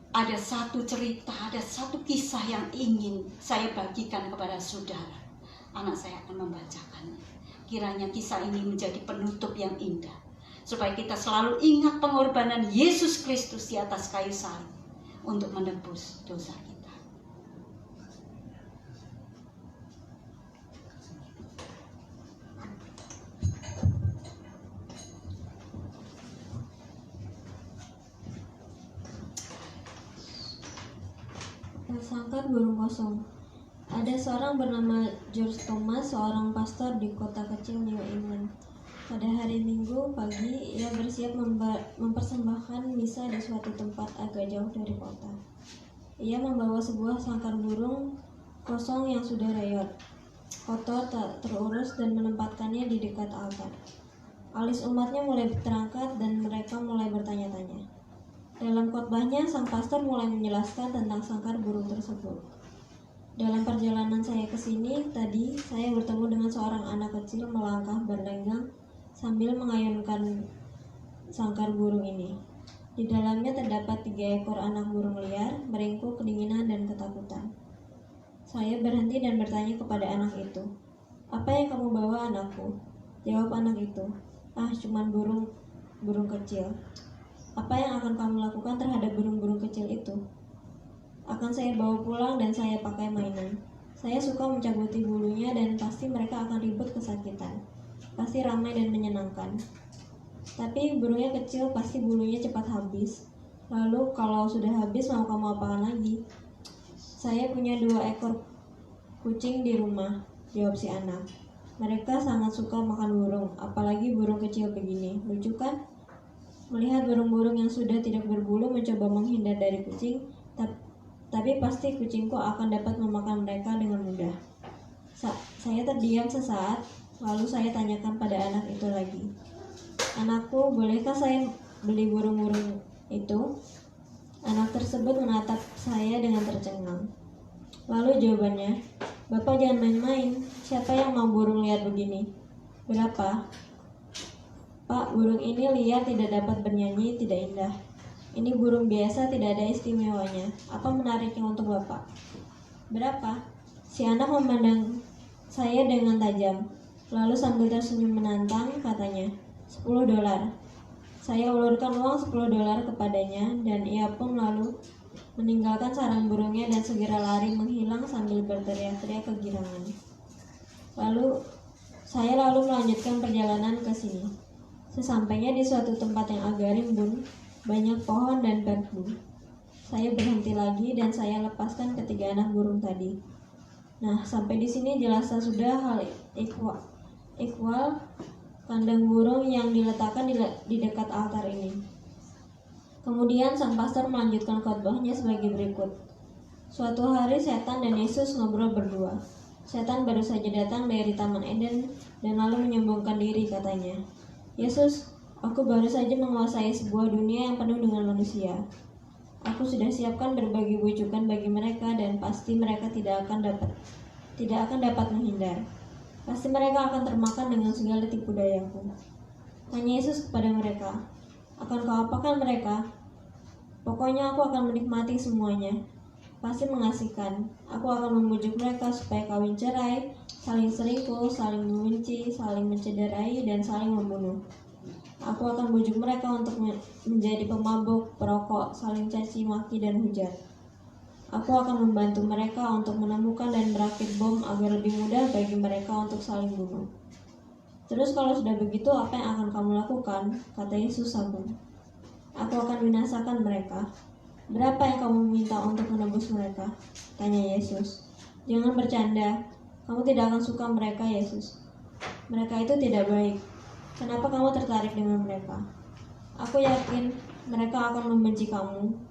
Ada satu cerita, ada satu kisah yang ingin saya bagikan kepada saudara. Anak saya akan membacakannya. Kiranya kisah ini menjadi penutup yang indah, supaya kita selalu ingat pengorbanan Yesus Kristus di atas kayu salib untuk menebus dosa kita. Sangkar burung kosong. Ada seorang bernama George Thomas, seorang pastor di kota kecil New England. Pada hari Minggu pagi, ia bersiap mempersembahkan misa di suatu tempat agak jauh dari kota. Ia membawa sebuah sangkar burung kosong yang sudah reyot, kotor, tak terurus, dan menempatkannya di dekat altar. Alis umatnya mulai terangkat dan mereka mulai bertanya-tanya. Dalam khotbahnya, sang pastor mulai menjelaskan tentang sangkar burung tersebut. Dalam perjalanan saya ke sini tadi, saya bertemu dengan seorang anak kecil melangkah berlenggang sambil mengayunkan sangkar burung ini. Di dalamnya terdapat 3 ekor anak burung liar, meringkuk kedinginan dan ketakutan. Saya berhenti dan bertanya kepada anak itu, "Apa yang kamu bawa, anakku?" Jawab anak itu, "Ah, cuman burung kecil." "Apa yang akan kamu lakukan terhadap burung-burung kecil itu?" "Akan saya bawa pulang dan saya pakai mainan. Saya suka mencabuti bulunya dan pasti mereka akan ribut kesakitan. Pasti ramai dan menyenangkan. Tapi burungnya kecil, pasti bulunya cepat habis. Lalu kalau sudah habis mau kamu apakan lagi?" "Saya punya 2 ekor kucing di rumah," jawab si anak. "Mereka sangat suka makan burung, apalagi burung kecil begini. Lucu kan? Melihat burung-burung yang sudah tidak berbulu mencoba menghindar dari kucing, tapi pasti kucingku akan dapat memakan mereka dengan mudah." Saya terdiam sesaat, lalu saya tanyakan pada anak itu lagi, "Anakku, bolehkah saya beli burung-burung itu?" Anak tersebut menatap saya dengan tercengang. Lalu jawabannya, "Bapak jangan main-main. Siapa yang mau burung liar begini? Berapa?" "Pak, burung ini liar, tidak dapat bernyanyi, tidak indah. Ini burung biasa, tidak ada istimewanya. Apa menariknya untuk Bapak?" "Berapa?" Si anak memandang saya dengan tajam. Lalu sambil tersenyum menantang, katanya, $10. Saya ulurkan uang $10 kepadanya, dan ia pun lalu meninggalkan sarang burungnya dan segera lari menghilang sambil berteriak-teriak kegirangan. Saya lalu melanjutkan perjalanan ke sini. Sesampainya di suatu tempat yang agak rimbun, banyak pohon dan berkebun. Saya berhenti lagi dan saya lepaskan 3 anak burung tadi. Nah, sampai di sini jelasnya sudah hal ikhwal kandang burung yang diletakkan di dekat altar ini. Kemudian sang pastor melanjutkan khotbahnya sebagai berikut. Suatu hari setan dan Yesus ngobrol berdua. Setan baru saja datang dari Taman Eden dan lalu menyombongkan diri, katanya, "Yesus, aku baru saja menguasai sebuah dunia yang penuh dengan manusia. Aku sudah siapkan berbagai bujukan bagi mereka dan pasti mereka tidak akan dapat tidak akan dapat menghindar. Pasti mereka akan termakan dengan segala tipu dayaku. Tanya Yesus kepada mereka, akan kau apakan mereka? Pokoknya aku akan menikmati semuanya. Pasti mengasihkan. Aku akan membujuk mereka supaya kawin cerai, saling selingkuh, saling membenci, saling mencederai, dan saling membunuh. Aku akan bujuk mereka untuk menjadi pemabuk, perokok, saling caci maki dan hujat. Aku akan membantu mereka untuk menemukan dan merakit bom agar lebih mudah bagi mereka untuk saling bunuh. Terus kalau sudah begitu, apa yang akan kamu lakukan? Kata Yesus sambung. Aku akan binasakan mereka. Berapa yang kamu minta untuk menebus mereka? Tanya Yesus. Jangan bercanda. Kamu tidak akan suka mereka, Yesus. Mereka itu tidak baik. Kenapa kamu tertarik dengan mereka? Aku yakin mereka akan membenci kamu.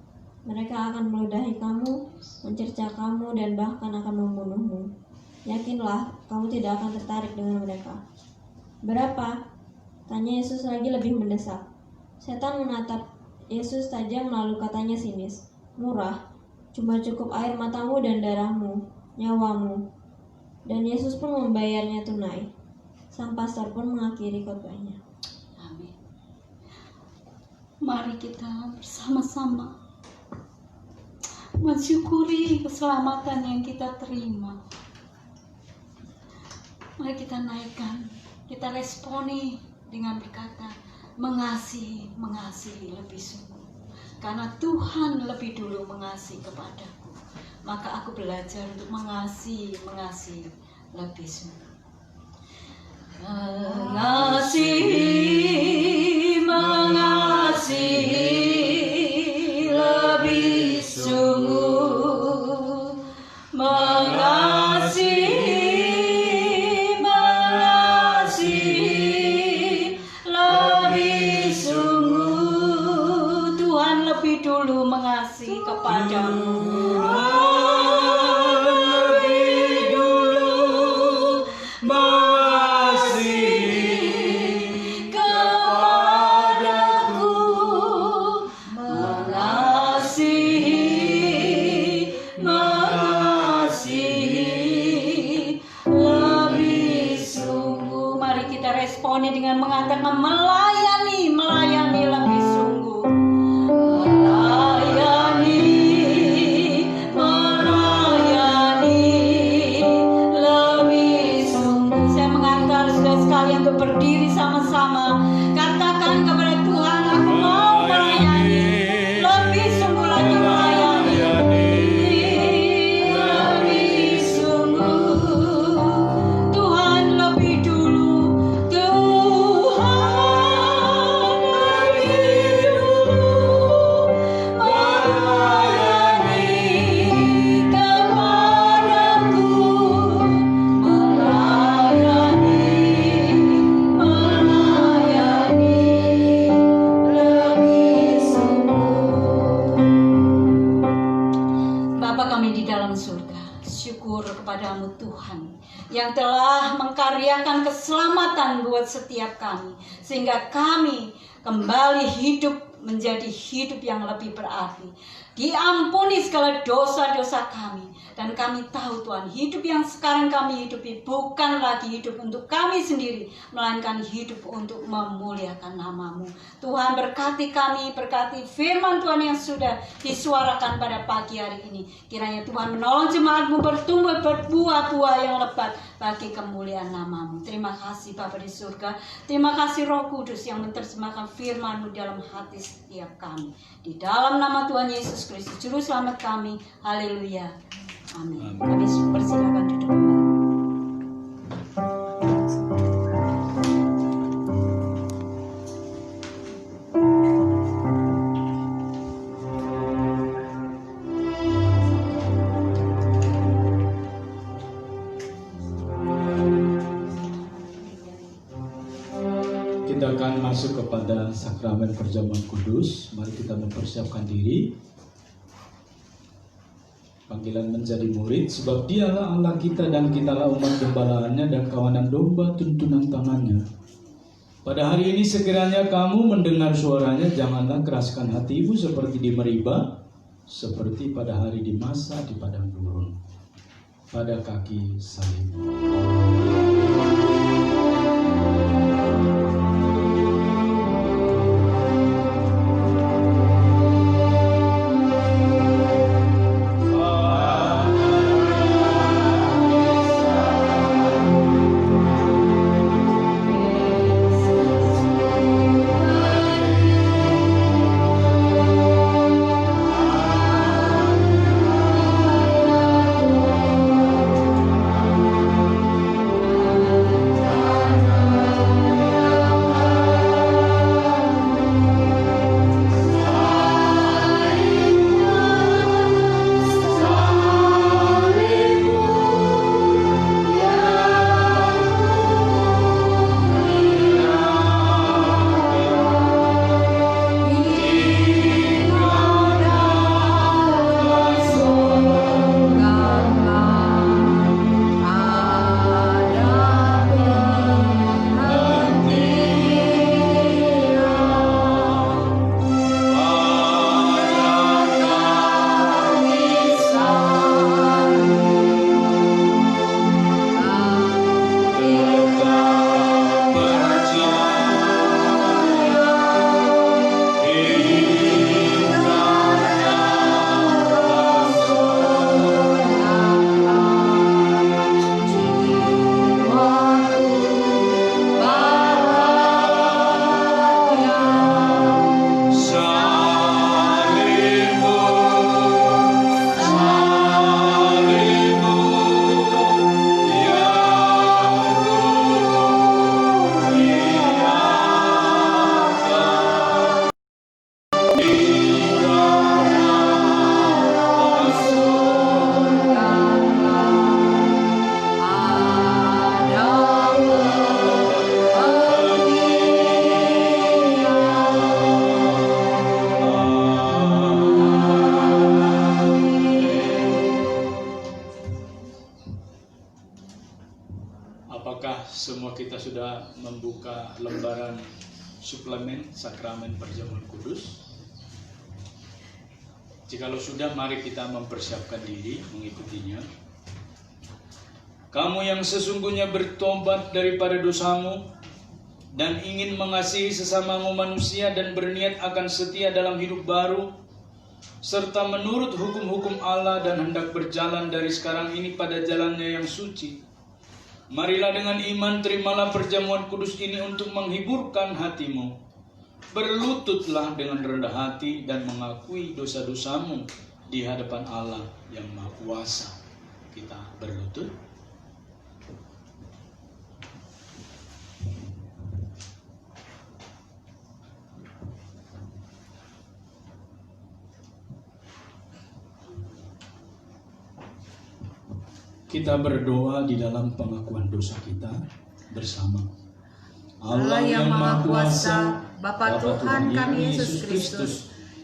Mereka akan meludahi kamu, mencerca kamu, dan bahkan akan membunuhmu. Yakinlah, kamu tidak akan tertarik dengan mereka. Berapa? Tanya Yesus lagi lebih mendesak. Setan menatap Yesus tajam lalu katanya sinis. Murah, cuma cukup air matamu dan darahmu, nyawamu. Dan Yesus pun membayarnya tunai. Sang pastor pun mengakhiri khotbahnya. Amin. Mari kita bersama-sama mensyukuri keselamatan yang kita terima. Mari kita naikkan, kita responi dengan berkata, mengasihi, mengasihi lebih sungguh. Karena Tuhan lebih dulu mengasihi kepadaku, maka aku belajar untuk mengasihi, mengasihi lebih sungguh. Mengasihi, mengasihi lebih sungguh, mengasihi, mengasihi lebih sungguh. Tuhan lebih dulu mengasihi kepadamu. Dengan mengatakan melayani, melayani lebih sungguh, melayani, melayani lebih sungguh. Saya mengantar saudara sekalian untuk berdiri sama-sama. Katakan kepada Tuhan, aku mau melayani lebih sungguh lagi, melayani lebih sungguh. Tuhan lebih dulu. Kepadamu Tuhan yang telah mengkaryakan keselamatan buat setiap kami, sehingga kami kembali hidup menjadi hidup yang lebih berarti. Diampuni segala dosa-dosa kami, dan kami tahu Tuhan, hidup yang sekarang kami hidupi bukan lagi hidup untuk kami sendiri, melainkan hidup untuk memuliakan nama-Mu. Tuhan, berkati kami, berkati firman Tuhan yang sudah disuarakan pada pagi hari ini. Kiranya Tuhan menolong jemaat-Mu bertumbuh berbuah-buah yang lebat bagi kemuliaan nama-Mu. Terima kasih Bapa di surga. Terima kasih Roh Kudus yang menerjemahkan firman-Mu dalam hati setiap kami. Di dalam nama Tuhan Yesus Kristus, Juru Selamat kami. Haleluya. Amin. Kami persilakan duduk kembali. Kita akan masuk kepada sakramen perjamuan kudus. Mari kita mempersiapkan diri. Panggilan menjadi murid, sebab dialah Allah kita dan kitalah umat gembalaannya dan kawanan domba tuntunan tangannya. Pada hari ini sekiranya kamu mendengar suaranya, janganlah keraskan hatimu seperti di Meriba, seperti pada hari di Masa di padang gurun. pada kaki salib. Apakah semua kita sudah membuka lembaran suplemen sakramen perjamuan kudus? Jikalau sudah, mari kita mempersiapkan diri mengikutinya. Kamu yang sesungguhnya bertobat daripada dosamu dan ingin mengasihi sesamamu manusia dan berniat akan setia dalam hidup baru, serta menurut hukum-hukum Allah dan hendak berjalan dari sekarang ini pada jalannya yang suci, marilah dengan iman terimalah perjamuan kudus ini untuk menghiburkan hatimu. Berlututlah dengan rendah hati dan mengakui dosa-dosamu di hadapan Allah yang Maha Kuasa. Kita berlutut. Kita berdoa di dalam pengakuan dosa kita bersama. Allah yang Maha Kuasa, Bapa Tuhan kami Yesus Kristus,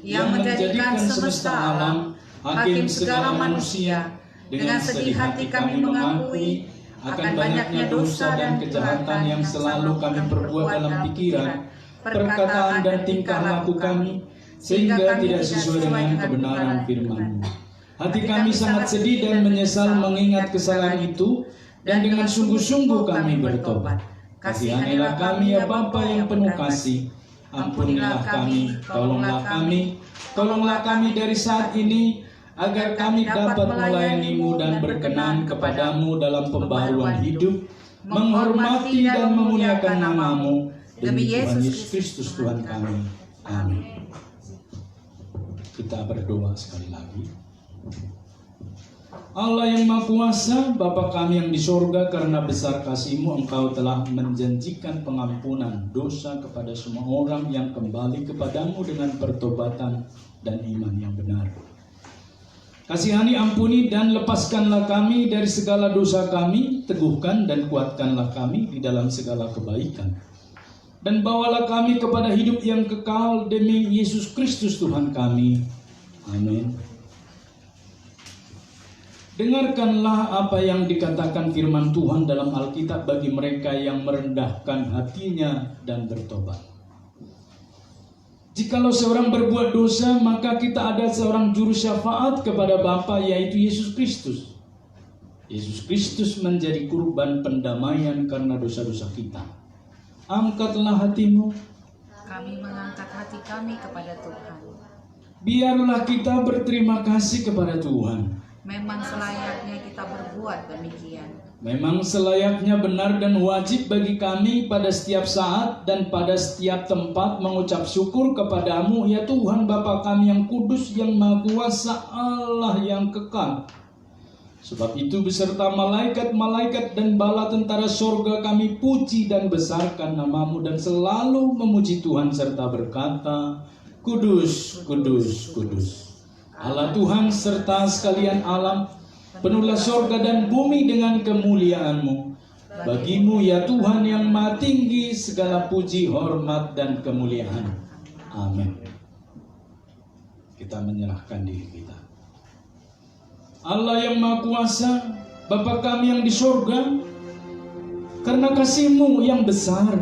yang menjadikan semesta alam, hakim segala manusia, dengan sedih hati kami mengakui akan banyaknya dosa dan kejahatan yang selalu kami perbuat dalam pikiran, perkataan dan tingkah laku kami, sehingga tidak sesuai dengan kebenaran firman-Mu. Hati kami sangat sedih dan menyesal mengingat kesalahan itu, dan dengan sungguh-sungguh kami bertobat. Kasihanilah kami ya Bapa yang penuh kasih. Ampunilah kami, tolonglah kami dari saat ini, agar kami dapat melayani-Mu dan berkenan kepadamu dalam pembaruan hidup, menghormati dan memuliakan nama-Mu, demi Yesus Kristus Tuhan kami. Amin. Kita berdoa sekali lagi. Allah yang Maha Kuasa, Bapa kami yang di sorga, karena besar kasih-Mu Engkau telah menjanjikan pengampunan dosa kepada semua orang yang kembali kepadamu dengan pertobatan dan iman yang benar. Kasihani, ampuni dan lepaskanlah kami dari segala dosa kami, teguhkan dan kuatkanlah kami di dalam segala kebaikan. Dan bawalah kami kepada hidup yang kekal demi Yesus Kristus Tuhan kami. Amin. Dengarkanlah apa yang dikatakan firman Tuhan dalam Alkitab bagi mereka yang merendahkan hatinya dan bertobat. Jikalau seorang berbuat dosa, maka kita ada seorang juru syafaat kepada Bapa, yaitu Yesus Kristus. Yesus Kristus menjadi kurban pendamaian karena dosa-dosa kita. Angkatlah hatimu, Kami mengangkat hati kami kepada Tuhan. biarlah kita berterima kasih kepada Tuhan. Memang selayaknya kita berbuat demikian. Memang selayaknya benar dan wajib bagi kami pada setiap saat dan pada setiap tempat mengucap syukur kepadamu, ya Tuhan Bapa kami yang kudus, yang maha kuasa, Allah yang kekal. Sebab itu beserta malaikat-malaikat dan bala tentara sorga kami puji dan besarkan namamu dan selalu memuji Tuhan serta berkata, Kudus, kudus, kudus. Allah Tuhan serta sekalian alam, penuhlah sorga dan bumi dengan kemuliaan-Mu. Bagimu ya Tuhan yang maha tinggi segala puji, hormat dan kemuliaan. Amin. Kita menyerahkan diri kita. Allah yang maha kuasa, Bapa kami yang di sorga, karena kasih-Mu yang besar,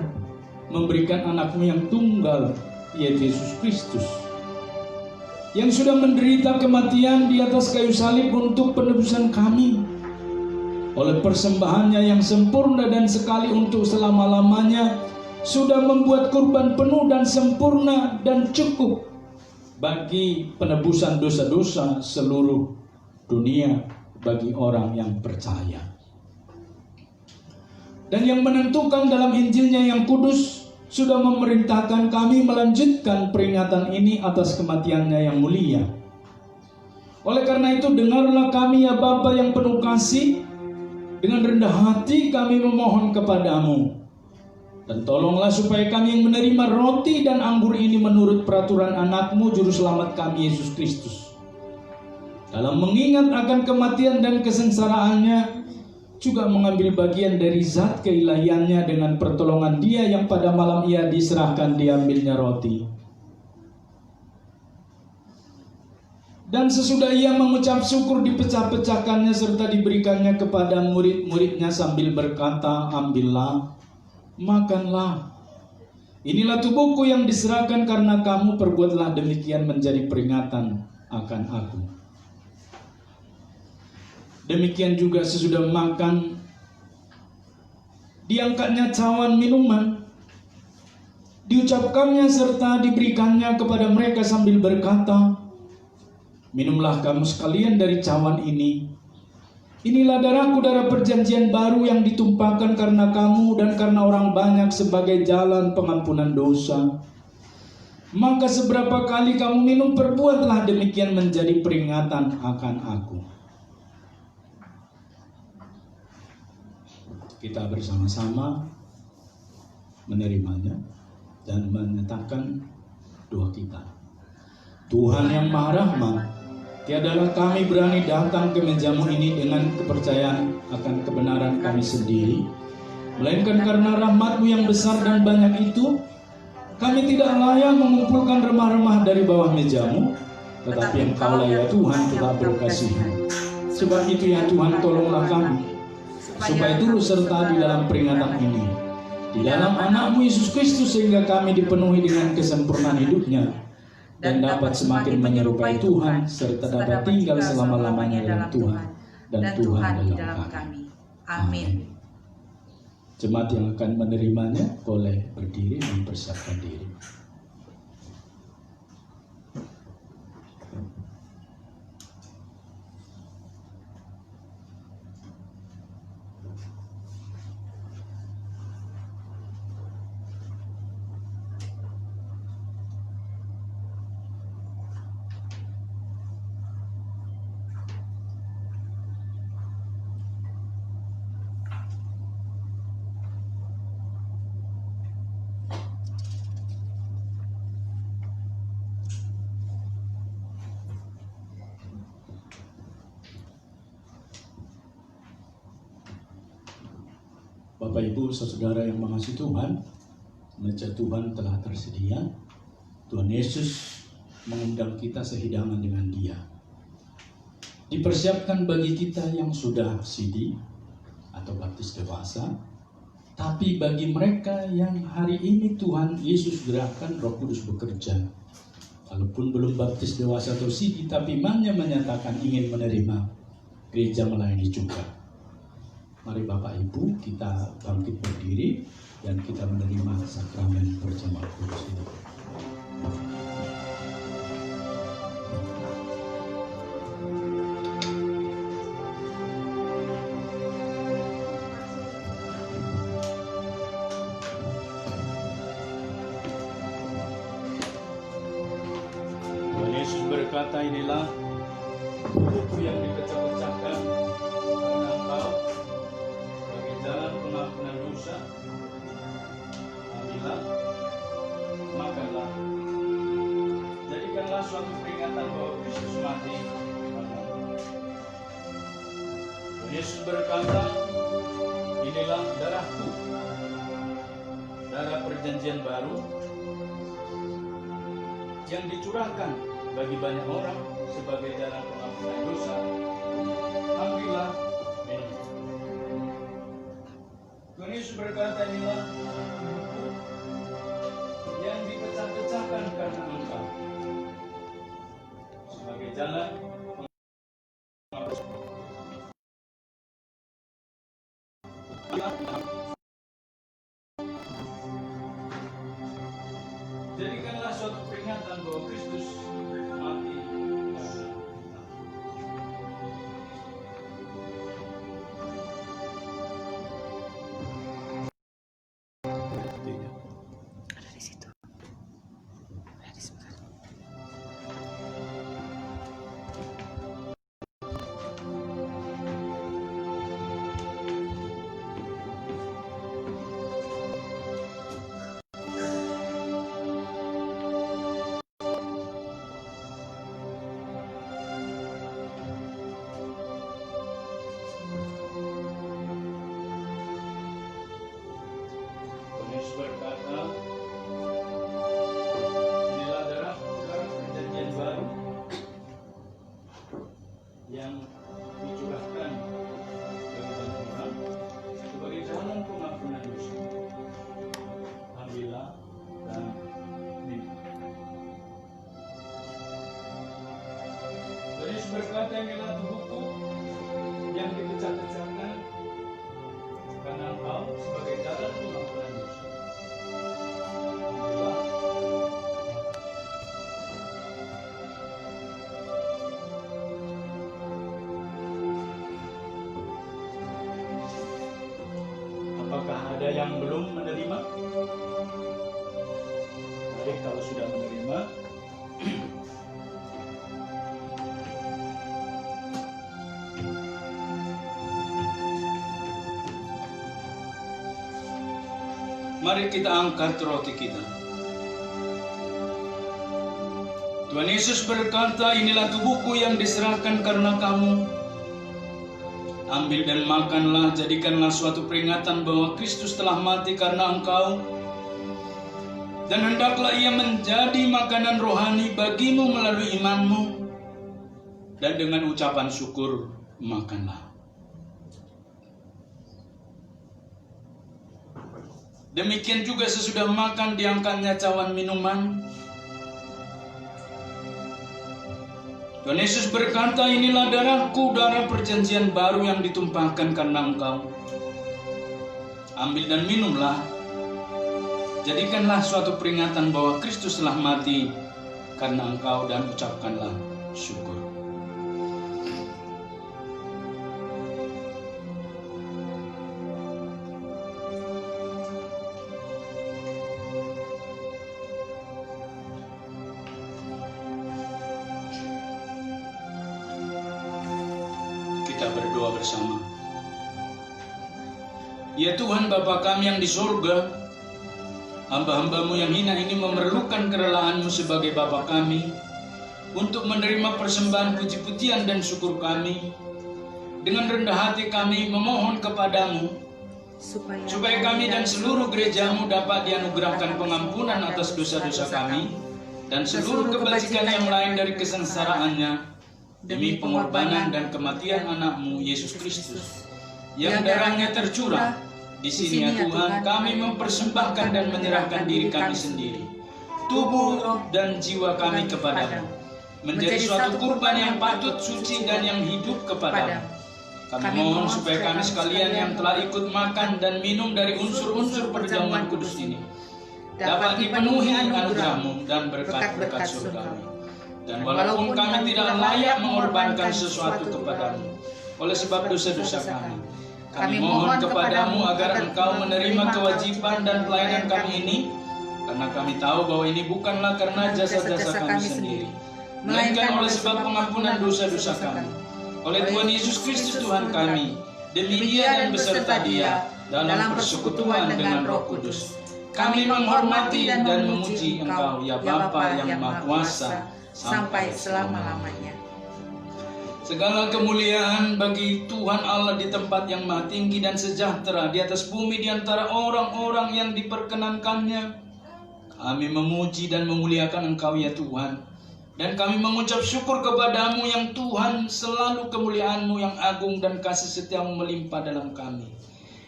memberikan anak-Mu yang tunggal, yaitu Yesus Kristus, yang sudah menderita kematian di atas kayu salib untuk penebusan kami. Oleh persembahannya yang sempurna dan sekali untuk selama-lamanya, sudah membuat kurban penuh dan sempurna dan cukup bagi penebusan dosa-dosa seluruh dunia bagi orang yang percaya. Dan yang menentukan dalam Injilnya yang kudus sudah memerintahkan kami melanjutkan peringatan ini atas kematiannya yang mulia. Oleh karena itu dengarlah kami ya Bapa yang penuh kasih, dengan rendah hati kami memohon kepadamu. Dan tolonglah supaya kami yang menerima roti dan anggur ini menurut peraturan anak-Mu Juru Selamat kami Yesus Kristus, dalam mengingat akan kematian dan kesengsaraannya, juga mengambil bagian dari zat keilahiannya dengan pertolongan Dia yang pada malam Ia diserahkan diambilnya roti. Dan sesudah Ia mengucap syukur dipecah-pecahkannya serta diberikannya kepada murid-muridnya sambil berkata, ambillah, makanlah. Inilah tubuhku yang diserahkan karena kamu, perbuatlah demikian menjadi peringatan akan aku. Demikian juga sesudah makan, diangkatnya cawan minuman, diucapkannya serta diberikannya kepada mereka sambil berkata, minumlah kamu sekalian dari cawan ini. Inilah darahku, darah perjanjian baru yang ditumpahkan karena kamu dan karena orang banyak sebagai jalan pengampunan dosa. Maka seberapa kali kamu minum, perbuatlah demikian menjadi peringatan akan aku. Kita bersama-sama menerimanya dan menyatakan doa kita. Tuhan yang maha rahmat, tiadalah kami berani datang ke meja-Mu ini dengan kepercayaan akan kebenaran kami sendiri, melainkan karena rahmat-Mu yang besar dan banyak itu, kami tidak layak mengumpulkan remah-remah dari bawah meja-Mu, tetapi Engkaulah ya Tuhan telah berkasihan. Sebab itu ya Tuhan, tolonglah kami supaya turut serta di dalam peringatan ini, di dalam anak-Mu Yesus Kristus, sehingga kami dipenuhi dengan kesempurnaan hidupnya dan dapat semakin menyerupai Tuhan serta dapat tinggal selama-lamanya dalam Tuhan dan Tuhan dalam kami. Amin. Jemaat yang akan menerimanya boleh berdiri dan mempersiapkan diri. Bapak Ibu saudara yang mengasihi Tuhan, meja Tuhan telah tersedia. Tuhan Yesus mengundang kita sehidangan dengan Dia. Dipersiapkan bagi kita yang sudah sidi atau baptis dewasa, tapi bagi mereka yang hari ini Tuhan Yesus gerakkan Roh Kudus bekerja, walaupun belum baptis dewasa atau sidi, tapi imannya menyatakan ingin menerima, gereja melayani juga. Mari Bapak Ibu kita bangkit berdiri dan kita menerima sakramen berjamaah kudus ini. Tuhan Yesus berkata, inilah tubuhku yang dipecah-pecahkan karena engkau sebagai jalan pengampunan dosa. Ambillah, makanlah. Jadikanlah suatu peringatan bahwa Kristus mati karena engkau. Tuhan Yesus berkata, inilah darahku, darah perjanjian baru yang dicurahkan bagi banyak orang sebagai jalan pengampunan dosa. Ambillah, minum. Tuhan Yesus berkata, inilah tubuhku yang dipecah-pecahkan karena engkau sebagai jalan pengampunan. Jadikanlah suatu peringatan bahwa Kristus mati karena engkau. Yesus berkata, inilah darah perjanjian baru yang dicurahkan bagi banyak orang sebagai jalan pengampunan dosa. Ambillah dan minum. Yesus berkata, inilah tubuhku yang dipecah-pecahkan karena engkau sebagai jalan pengampunan dosa. Apakah ada yang belum menerima? Mari kalau sudah menerima, mari kita angkat roti kita. Tuhan Yesus berkata, inilah tubuhku yang diserahkan karena kamu. Ambil dan makanlah, jadikanlah suatu peringatan bahwa Kristus telah mati karena engkau. Dan hendaklah ia menjadi makanan rohani bagimu melalui imanmu. Dan dengan ucapan syukur, makanlah. Demikian juga sesudah makan diangkatnya cawan minuman. Tuhan Yesus berkata, inilah darahku, darah perjanjian baru yang ditumpahkan karena engkau. Ambil dan minumlah. Jadikanlah suatu peringatan bahwa Kristus telah mati karena engkau dan ucapkanlah syukur. Kita berdoa bersama. Ya Tuhan Bapa kami yang di surga, hamba-hambamu yang hina ini memerlukan kerelaanmu sebagai Bapa kami untuk menerima persembahan puji-pujian dan syukur kami. Dengan rendah hati kami memohon kepadamu supaya kami dan seluruh gerejamu dapat dianugerahkan pengampunan atas dosa-dosa kami dan seluruh kebajikan yang lain dari kesengsaraannya, demi pengorbanan dan kematian anakmu Yesus Kristus yang darahnya tercurah. Di sini ya Tuhan, kami mempersembahkan dan menyerahkan diri kami sendiri, tubuh dan jiwa kami kepadamu, menjadi suatu kurban yang patut, suci dan yang hidup kepadamu. Kami mohon supaya kami sekalian yang telah ikut makan dan minum dari unsur-unsur perjamuan kudus ini dapat dipenuhi anugerah-Mu dan berkat-berkat surgawi. Dan walaupun kami tidak layak mengorbankan sesuatu kepadamu oleh sebab dosa-dosa kami mohon kepadamu agar Engkau menerima kewajiban dan pelayanan kami ini, karena kami tahu bahwa ini bukanlah karena jasa-jasa kami sendiri, melainkan oleh sebab pengampunan dosa-dosa kami. Oleh Tuhan Yesus Kristus Tuhan kami, demi Dia dan beserta Dia dalam persekutuan dengan Roh Kudus, kami menghormati dan memuji Engkau, ya Bapa yang Maha Kuasa, sampai selama-lamanya. Segala kemuliaan bagi Tuhan Allah di tempat yang maha tinggi dan sejahtera di atas bumi di antara orang-orang yang diperkenankannya. Kami memuji dan memuliakan Engkau ya Tuhan. Dan kami mengucap syukur kepadamu yang Tuhan, selalu kemuliaan-Mu yang agung dan kasih setia-Mu melimpah dalam kami.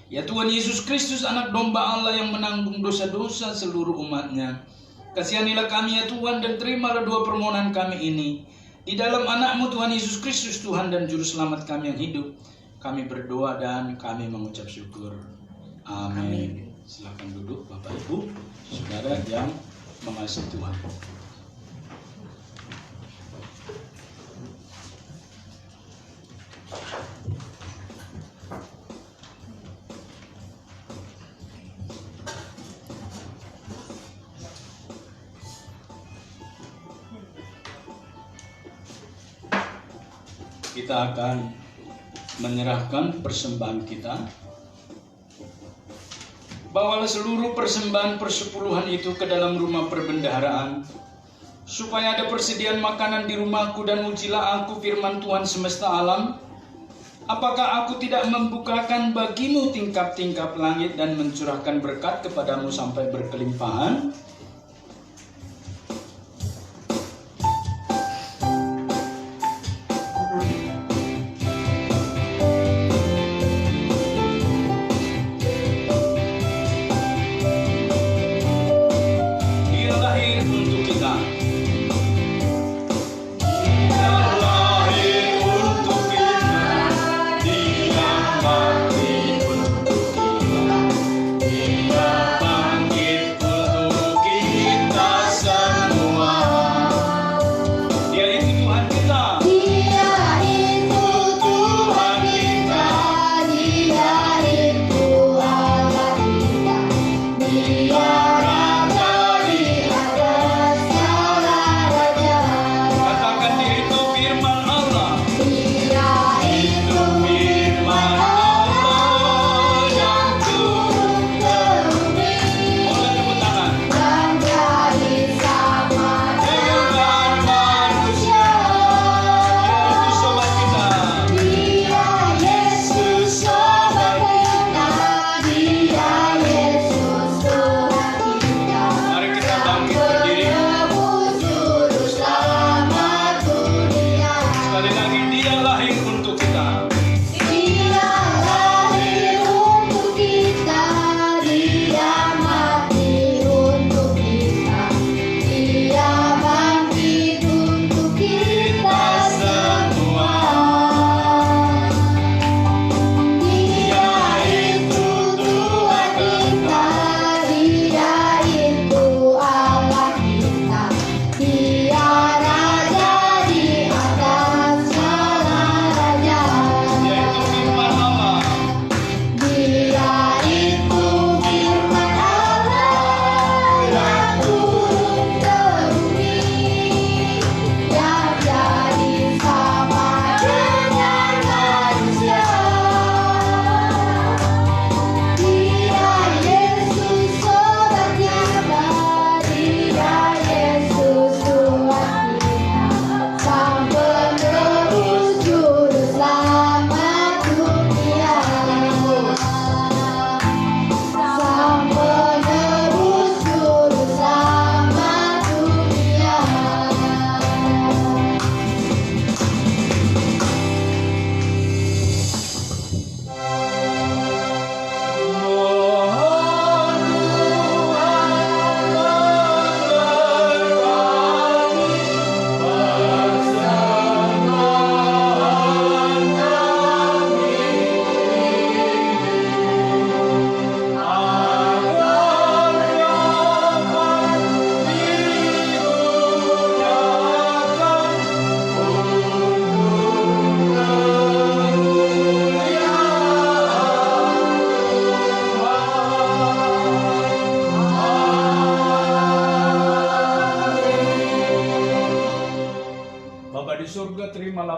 Ya Tuhan Yesus Kristus, anak domba Allah yang menanggung dosa-dosa seluruh umat-Nya. Kasihanilah kami ya Tuhan dan terimalah doa permohonan kami ini. Di dalam anak-Mu Tuhan Yesus Kristus, Tuhan dan Juru Selamat kami yang hidup, kami berdoa dan kami mengucap syukur. Amin. Silakan duduk Bapak Ibu, Saudara yang mengasihi Tuhan. Kita akan menyerahkan persembahan kita. Bawalah seluruh persembahan persepuluhan itu ke dalam rumah perbendaharaan, supaya ada persediaan makanan di rumahku, dan ujilah aku firman Tuhan semesta alam. Apakah aku tidak membukakan bagimu tingkap-tingkap langit dan mencurahkan berkat kepadamu sampai berkelimpahan?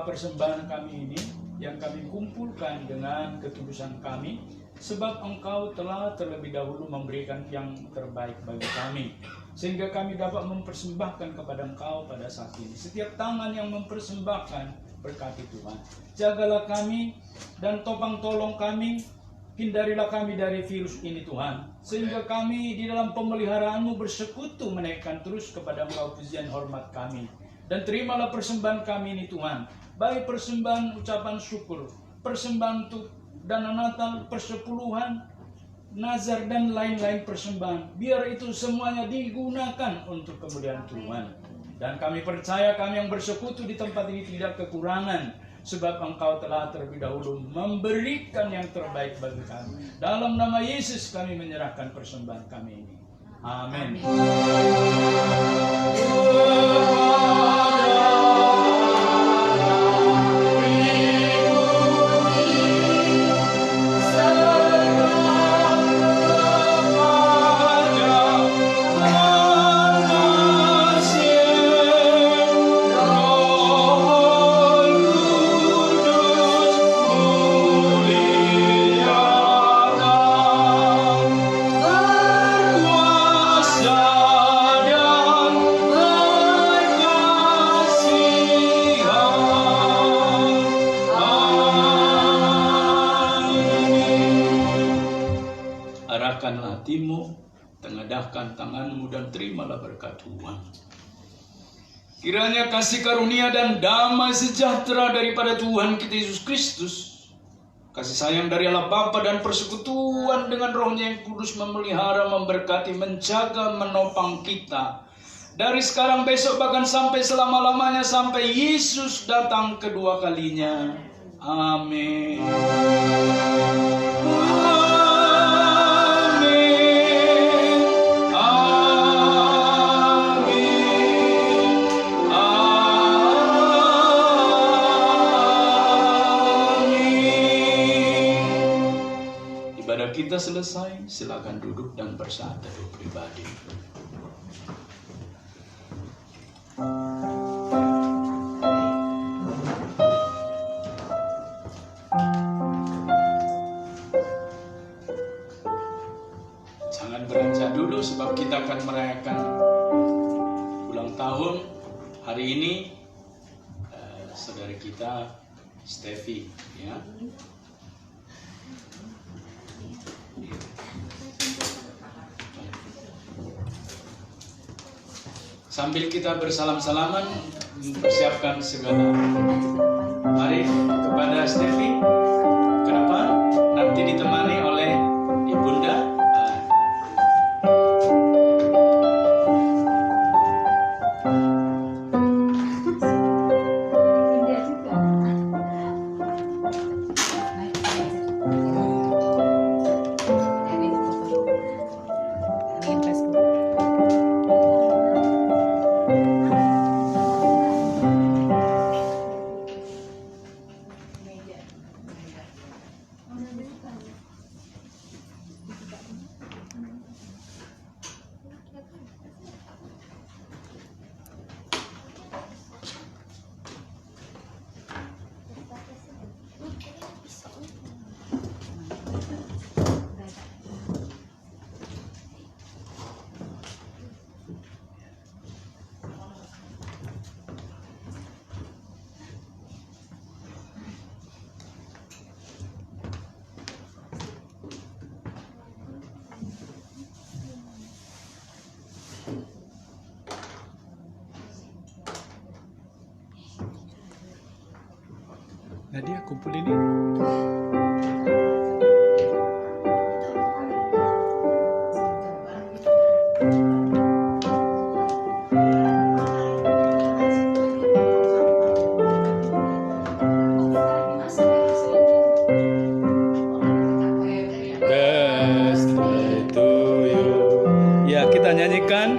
persembahan kami ini yang kami kumpulkan dengan ketulusan kami, sebab Engkau telah terlebih dahulu memberikan yang terbaik bagi kami, sehingga kami dapat mempersembahkan kepada Engkau pada saat ini. Setiap tangan yang mempersembahkan, berkati Tuhan. Jagalah kami dan topang tolong kami, hindarilah kami dari virus ini Tuhan, sehingga kami di dalam pemeliharaan-Mu bersekutu menaikkan terus kepada Engkau pujian hormat kami. Dan terimalah persembahan kami ini Tuhan, baik persembahan ucapan syukur, persembahan untuk dana Natal, persepuluhan, nazar, dan lain-lain persembahan. Biar itu semuanya digunakan untuk kemuliaan Tuhan. Dan kami percaya kami yang bersekutu di tempat ini tidak kekurangan, sebab Engkau telah terlebih dahulu memberikan yang terbaik bagi kami. Dalam nama Yesus kami menyerahkan persembahan kami ini. Amin. Arahkanlah hatimu, tengadahkan tanganmu, dan terimalah berkat Tuhan. Kiranya kasih karunia dan damai sejahtera daripada Tuhan kita Yesus Kristus, kasih sayang dari Allah Bapa, dan persekutuan dengan Roh-Nya yang kudus memelihara, memberkati, menjaga, menopang kita dari sekarang, besok, bahkan sampai selama-lamanya, sampai Yesus datang kedua kalinya. Amin. Kita selesai, silakan duduk dan bersaat teduh pribadi. Jangan beranjak dulu, sebab kita akan merayakan ulang tahun hari ini saudara kita Steffi, ya. Sambil kita bersalam-salaman, mempersiapkan segala. Mari kepada Steffi ke depan, nanti ditemani oleh Ibunda. Nadia, kumpul ini. Birthday to you. Ya, kita nyanyikan.